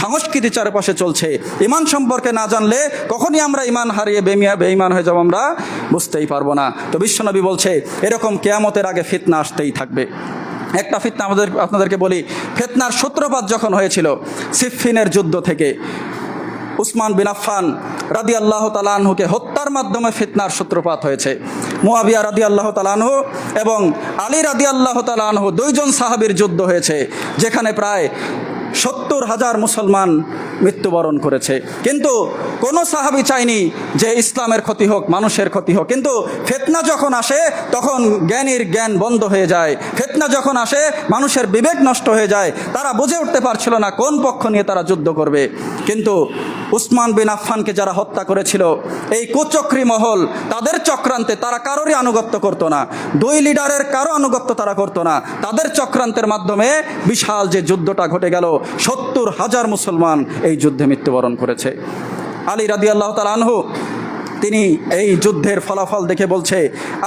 সংস্কৃতি চারপাশে চলছে, ইমান সম্পর্কে না জানলে কখনই আমরা ইমান হারিয়ে বেঈমান হয়ে যাব, আমরা বুঝতেই পারবো না। তো বিশ্বনবী বলছে এরকম কিয়ামতের আগে ফিতনা আসতেই থাকবে। একটা ফিতনা আপনাদেরকে বলি, ফিতনার সূত্রপাত যখন হয়েছিল সিফফিনের যুদ্ধ থেকে। উসমান বিন আফফান রাদিয়াল্লাহু তাআলা আনহুকে হত্যার মাধ্যমে ফিতনার সূত্রপাত হয়েছে। মুয়াবিয়া রাদিয়াল্লাহু তাআলা আনহু এবং আলী রাদিয়াল্লাহু তাআলা আনহু দুইজন সাহাবীর যুদ্ধ হয়েছে, যেখানে প্রায় 70,000 মুসলমান মৃত্যুবরণ করেছে। কিন্তু কোনো সাহাবী চায়নি যে ইসলামের ক্ষতি হোক, মানুষের ক্ষতি হোক। কিন্তু ফিতনা যখন আসে তখন জ্ঞানীর জ্ঞান বন্ধ হয়ে যায়। ফিতনা যখন আসে মানুষের বিবেক নষ্ট হয়ে যায়। তারা বুঝে উঠতে পারছিল না কোন পক্ষ নিয়ে তারা যুদ্ধ করবে। কিন্তু উসমান বিন আফফানকে যারা হত্যা করেছিল, এই কুচক্রী মহল, তাদের চক্রান্তে তারা কারোরই আনুগত্য করতো না। দুই লিডারের কারো আনুগত্য তারা করতো না। তাদের চক্রান্তের মাধ্যমে বিশাল যে যুদ্ধটা ঘটে গেল, 70,000 মুসলমান এই যুদ্ধে মৃত্যুবরণ করেছে। আলী রাদিয়াল্লাহু তাআলা আনহু তিনি এই যুদ্ধের ফলাফল দেখে বলছে,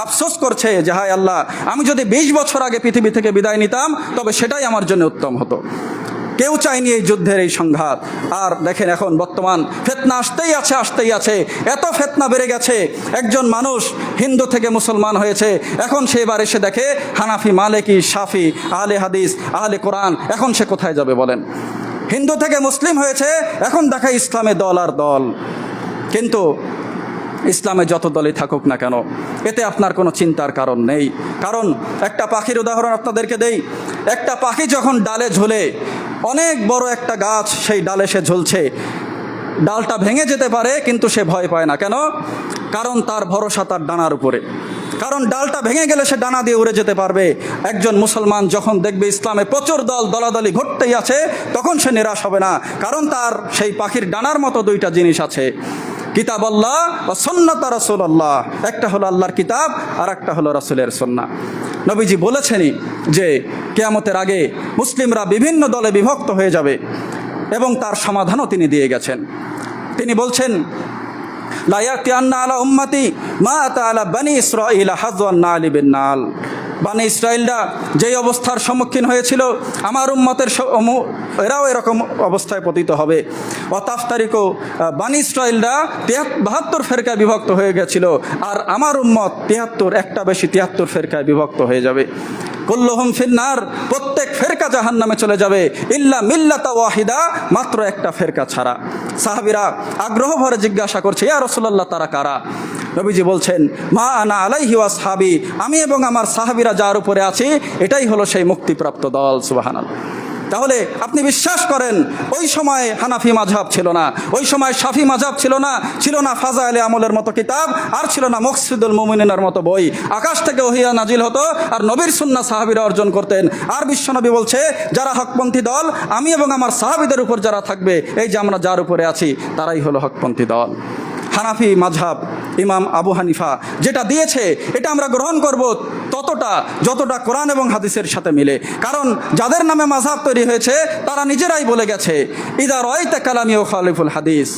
আফসোস করছে যে হায় আল্লাহ, আমি যদি 20 বছর আগে পৃথিবী থেকে বিদায় নিতাম তবে সেটাই আমার জন্য উত্তম হতো। কেউ চায়নি এই যুদ্ধের এই সংঘাত। আর দেখেন এখন বর্তমান ফিতনা আসতেই আছে। এত ফিতনা বেড়ে গেছে, একজন মানুষ হিন্দু থেকে মুসলমান হয়েছে, এখন সে এবার এসে দেখে হানাফি, মালিকি, শাফি, আহলে হাদিস, আহলে কোরআন, এখন সে কোথায় যাবে বলেন? হিন্দু থেকে মুসলিম হয়েছে, এখন দেখা ইসলামে দল আর দল। কিন্তু ইসলামে যত দলই থাকুক না কেন, এতে আপনার কোনো চিন্তার কারণ নেই। কারণ একটা পাখির উদাহরণ আপনাদেরকে দেই। একটা পাখি যখন ডালে ঝুলে, অনেক বড় একটা গাছ সেই ডালে সে ঝুলছে, ডালটা ভেঙে যেতে পারে কিন্তু সে ভয় পায় না। কেন? কারণ তার ভরসা তার ডানার উপরে। কারণ ডালটা ভেঙে গেলে সে ডানা দিয়ে উড়ে যেতে পারবে। একজন মুসলমান যখন দেখবে ইসলামে প্রচুর দলাদলি ঘটতেই আছে, তখন সে নিরাশ হবে না। কারণ তার সেই পাখির ডানার মতো দুইটা জিনিস আছে, কিতাব আল্লাহ ও সুন্নাত রাসূলুল্লাহ। একটা হলো আল্লাহর কিতাব, আর একটা হলো রাসূলের সুন্নাহ। নবীজি বলেছেনই যে কিয়ামতের আগে মুসলিমরা বিভিন্ন দলে বিভক্ত হয়ে যাবে, এবং তার সমাধানও তিনি দিয়ে গেছেন। তিনি বলছেন, লা ইয়াতিয়ান্না আলা উম্মতি মা আতা আলা বানি ইসরাঈল হাযওয়ান নালি বিন নাল। বানি ইসরাইলরা যেই অবস্থার সম্মুখীন হয়েছিল, আমার উম্মতের এরাও এরকম অবস্থায় পতিত হবে। অতাফতারিকো, বানি ইসরাইলরা 72 ফেরকায় বিভক্ত হয়ে গেছিল, আর আমার উম্মত 73 ফেরকায় বিভক্ত হয়ে যাবে। কুল্লুহুম ফিন্নার, প্রত্যেক ফেরকা জাহান্নামে চলে যাবে, ইল্লা মিল্লাতা ওয়াহিদা, মাত্র একটা ফেরকা ছাড়া। সাহাবীরা আগ্রহ ভরে জিজ্ঞাসা করছে, ইয়া রাসূলুল্লাহ, তারা কারা? নবীজি বলছেন, মা আনা আলাইহি ওয়া আসহাবি, আমি এবং আমার সাহাবীরা যার উপরে আছি, এটাই হলো সেই মুক্তিপ্রাপ্ত দল। সুবহানাল্লাহ। তাহলে আপনি বিশ্বাস করেন, ওই সময় হানাফি মাযহাব ছিল না, ওই সময় শাফি মাযহাব ছিল না, ছিল না ফাজাইলে আমলের মতো কিতাব, আর ছিল না মুকসিদুল মুমিনিনের মতো বই। আকাশ থেকে ওহী নাজিল হতো, আর নবীর সুন্নাহ সাহাবীরা অর্জন করতেন। আর বিশ্বনবী বলছে, যারা হকপন্থী দল, আমি এবং আমার সাহাবীদের উপর যারা থাকবে, এই যে আমরা যার উপরে আছি, তারাই হলো হকপন্থী দল। হানাফি মাযহাব, ইমাম আবু হানিফা যেটা দিয়েছে, এটা আমরা গ্রহণ করব যতটা কোরআন এবং হাদিসের সাথে মিলে। কারণ যাদের নামে মাযহাব তৈরি হয়েছে, তারা নিজেরাই বলে গেছে, ইদা রাআইতা কালামি খালিফুল হাদিস।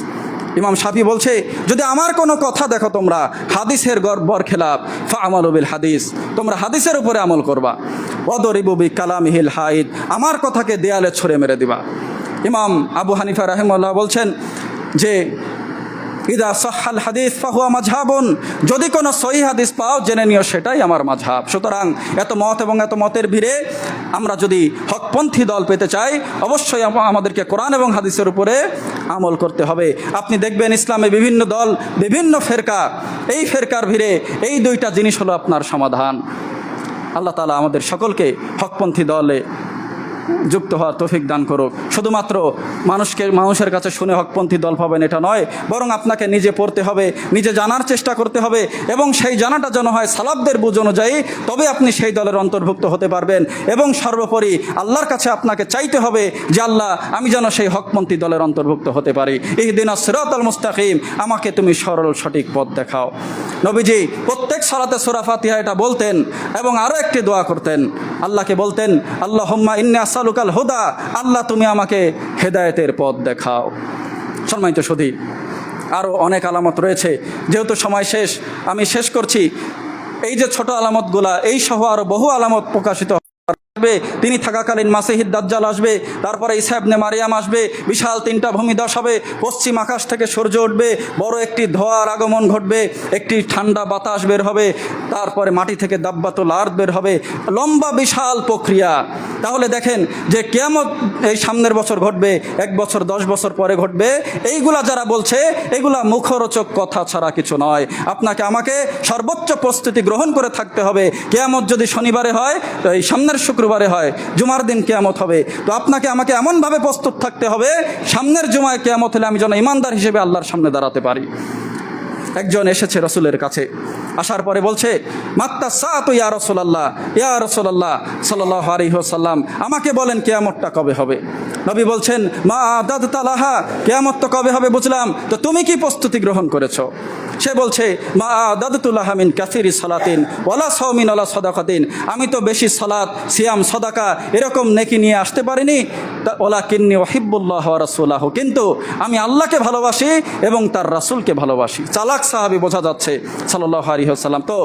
ইমাম শাফি বলছে, যদি আমার কোনো কথা দেখো তোমরা হাদিসের বরখেলাপ, ফা'মালু বিল হাদিস, তোমরা হাদিসের উপরে আমল করবা। ওয়াদরিবু বিকালামিহিল হাইদ, আমার কথাকে দেয়ালে ছুঁড়ে মেরে দিবা। ইমাম আবু হানিফা রাহিমাহুল্লাহ বলছেন যে, ইদা সাহহাল হাদিস ফাহুয়া মাযহাবুন, যদি কোনো সহিহ হাদিস পাও জেনে নিও সেটাই আমার মাযহাব। সুতরাং এত মত এবং এত মতের ভিড়ে আমরা যদি হকপন্থী দল পেতে চাই, অবশ্যই আমাদেরকে কোরআন এবং হাদিসের উপরে আমল করতে হবে। আপনি দেখবেন ইসলামে বিভিন্ন দল, বিভিন্ন ফেরকা, এই ফেরকার ভিড়ে এই দুইটা জিনিস হলো আপনার সমাধান। আল্লাহ তাআলা আমাদের সকলকে হকপন্থী দলে যুক্ত হওয়ার তৌফিক দান করুক। শুধুমাত্র মানুষের কাছে শুনে হকপন্থী দল পাবেন এটা নয়, বরং আপনাকে নিজে পড়তে হবে, নিজে জানার চেষ্টা করতে হবে, এবং সেই জানাটা যেন হয় সালাফদের বুঝ অনুযায়ী, তবে আপনি সেই দলের অন্তর্ভুক্ত হতে পারবেন। এবং সর্বোপরি আল্লাহর কাছে আপনাকে চাইতে হবে যে, আল্লাহ, আমি যেন সেই হকপন্থী দলের অন্তর্ভুক্ত হতে পারি। ইহদিনাস সিরাতাল মুস্তাকিম, আমাকে তুমি সরল সঠিক পথ দেখাও। নবীজি প্রত্যেক সালাতে সূরা ফাতিহা এটা বলতেন, এবং আরও একটি দোয়া করতেন, আল্লাহকে বলতেন, আল্লাহুম্মা ইন্নী আসআলুকাল হুদা, আল্লাহ তুমি আমাকে হেদায়েতের পথ দেখাও। সম্মানিত সুধী, আরও অনেক আলামত রয়েছে, যেহেতু সময় শেষ, আমি শেষ করছি। এই যে ছোট আলামতগুলা, এই সহ আরও বহু আলামত প্রকাশিত আসবে, তিনি থাকাকালীন মাসিহিদ দাজ্জাল আসবে, তারপরে ঈসা ইবনে মারিয়াম আসবে, বিশাল 3টা ভূমিধস হবে, পশ্চিম আকাশ থেকে সূর্য উঠবে, বড় একটি ধোঁয়ার আগমন ঘটবে, একটি ঠান্ডা বাতাস বের হবে, তারপরে মাটি থেকে দাব্বাতুল আরদ বের হবে, লম্বা বিশাল প্রক্রিয়া। তাহলে দেখেন যে কিয়ামত এই সামনের বছর ঘটবে, 1 বছর 10 বছর পরে ঘটবে, এইগুলা যারা বলছে এগুলা মুখরোচক কথা ছাড়া কিছু নয়। আপনাকে আমাকে সর্বোচ্চ প্রস্তুতি গ্রহণ করে থাকতে হবে। কিয়ামত যদি শনিবারে হয়, তো এই সামনের শুক্রবারে হয়, জুমার দিন কিয়ামত হবে, তো আপনাকে আমাকে এমনভাবে প্রস্তুত থাকতে হবে সামনের জুমায় কিয়ামত হলে আমি যেন ইমানদার হিসেবে আল্লাহর সামনে দাঁড়াতে পারি। একজন এসেছে রসুলের কাছে, আসার পরে বলছে, মাত্তা সাআতু ইয়া রাসূলুল্লাহ, ইয়া রাসূলুল্লাহ সাল্লাল্লাহু আলাইহি ওয়াসাল্লাম, আমাকে বলেন কিয়ামতটা কবে হবে। নবী বলছেন, মা আদাদতা লাহা, কিয়ামত তো কবে হবে বুঝলাম, তো তুমি কি প্রস্তুতি গ্রহণ করেছো? সে বলছে, মা আদাদতু লাহা মিন কাসিরি সালাতিন ওয়ালা সাওমিন ওয়ালা সাদাকাতিন, আমি তো বেশি সালাত, সিয়াম, সাদাকা এরকম নেকি নিয়ে আসতে পারিনি, ওয়ালাকিন্নী উহিব্বুল্লাহ ওয়া রাসূলাহু, কিন্তু আমি আল্লাহকে ভালোবাসি এবং তার রাসূলকে ভালোবাসি। চালাক সাহাবী বোঝা যাচ্ছে সাল্লাল্লাহু আলাইহি ওয়াসাল্লাম। তো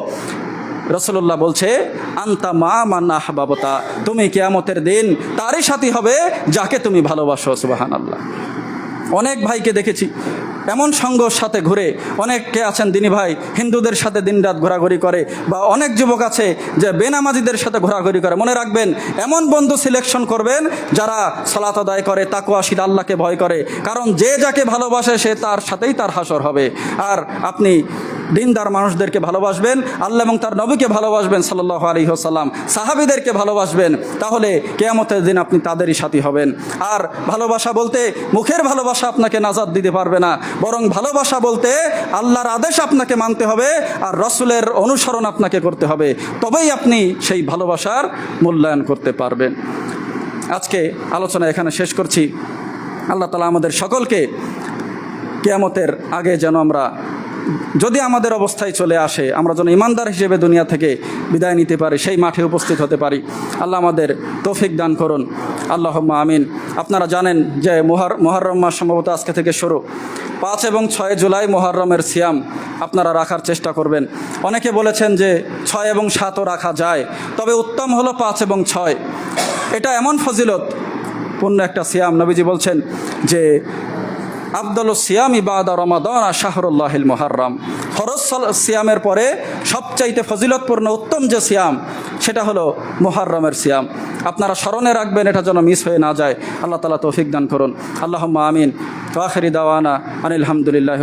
রাসূলুল্লাহ বলছে, আনতা মা মান আহবাবতা, তুমি কিয়ামতের দিন তারই সাথী হবে যাকে তুমি ভালোবাসো। সুবহানাল্লাহ। অনেক ভাইকে দেখেছি এমন সঙ্গর সাথে ঘুরে, অনেকে আছেন দিনী ভাই হিন্দুদের সাথে দিনরাত ঘোরাঘুরি করে, বা অনেক যুবক আছে যে বেনামাজিদের সাথে ঘোরাঘুরি করে। মনে রাখবেন, এমন বন্ধু সিলেকশন করবেন যারা সালাত আদায় করে, তাকওয়াশীল, আল্লাহকে ভয় করে, কারণ যে যাকে ভালোবাসে সে তার সাথেই তার হাসর হবে। আর আপনি দিনদার মানুষদেরকে ভালোবাসবেন, আল্লাহ এবং তার নবীকে ভালোবাসবেন সাল্লাল্লাহু আলাইহি ওয়াসাল্লাম, সাহাবীদেরকে ভালোবাসবেন, তাহলে কিয়ামতের দিন আপনি তাদেরই সাথী হবেন। আর ভালোবাসা বলতে মুখের ভালোবাসা আপনাকে নাজাত দিতে পারবে না, বরং ভালোবাসা বলতে আল্লাহর আদেশ আপনাকে মানতে হবে আর রাসূলের অনুসরণ আপনাকে করতে হবে, তবেই আপনি সেই ভালোবাসার মূল্যায়ন করতে পারবেন। আজকে আলোচনা এখানে শেষ করছি। আল্লাহ তাআলা আমাদের সকলকে কিয়ামতের আগে যেন আমরা, যদি আমাদের অবস্থায় চলে আসে, আমরা যেন ইমানদার হিসেবে দুনিয়া থেকে বিদায় নিতে পারি, সেই মাঠে উপস্থিত হতে পারি। আল্লাহ আমাদের তৌফিক দান করুন, আল্লাহুম্মা আমিন। আপনারা জানেন যে মুহররম মাস সম্ভবত আজকে থেকে শুরু, 5 এবং 6 জুলাই মুহররমের সিয়াম আপনারা রাখার চেষ্টা করবেন। অনেকে বলেছেন যে 6 এবং 7ও রাখা যায়, তবে উত্তম হলো 5 এবং 6। এটা এমন ফজিলত পূর্ণ একটা সিয়াম। নবীজি বলছেন যে আফদালু সিয়ামি বাদা রমাদান শাহরুল্লাহিল মুহাররম, ফরজ সিয়ামের পরে সবচাইতে ফজিলতপূর্ণ উত্তম যে সিয়াম সেটা হলো মুহররমের সিয়াম। আপনারা স্মরণে রাখবেন, এটা যেন মিস হয়ে না যায়। আল্লাহ তাআলা তৌফিক দান করুন, আল্লাহুম্মা আমিন। ওয়া আখিরি দাওয়ানা আনিল হামদুলিল্লাহি।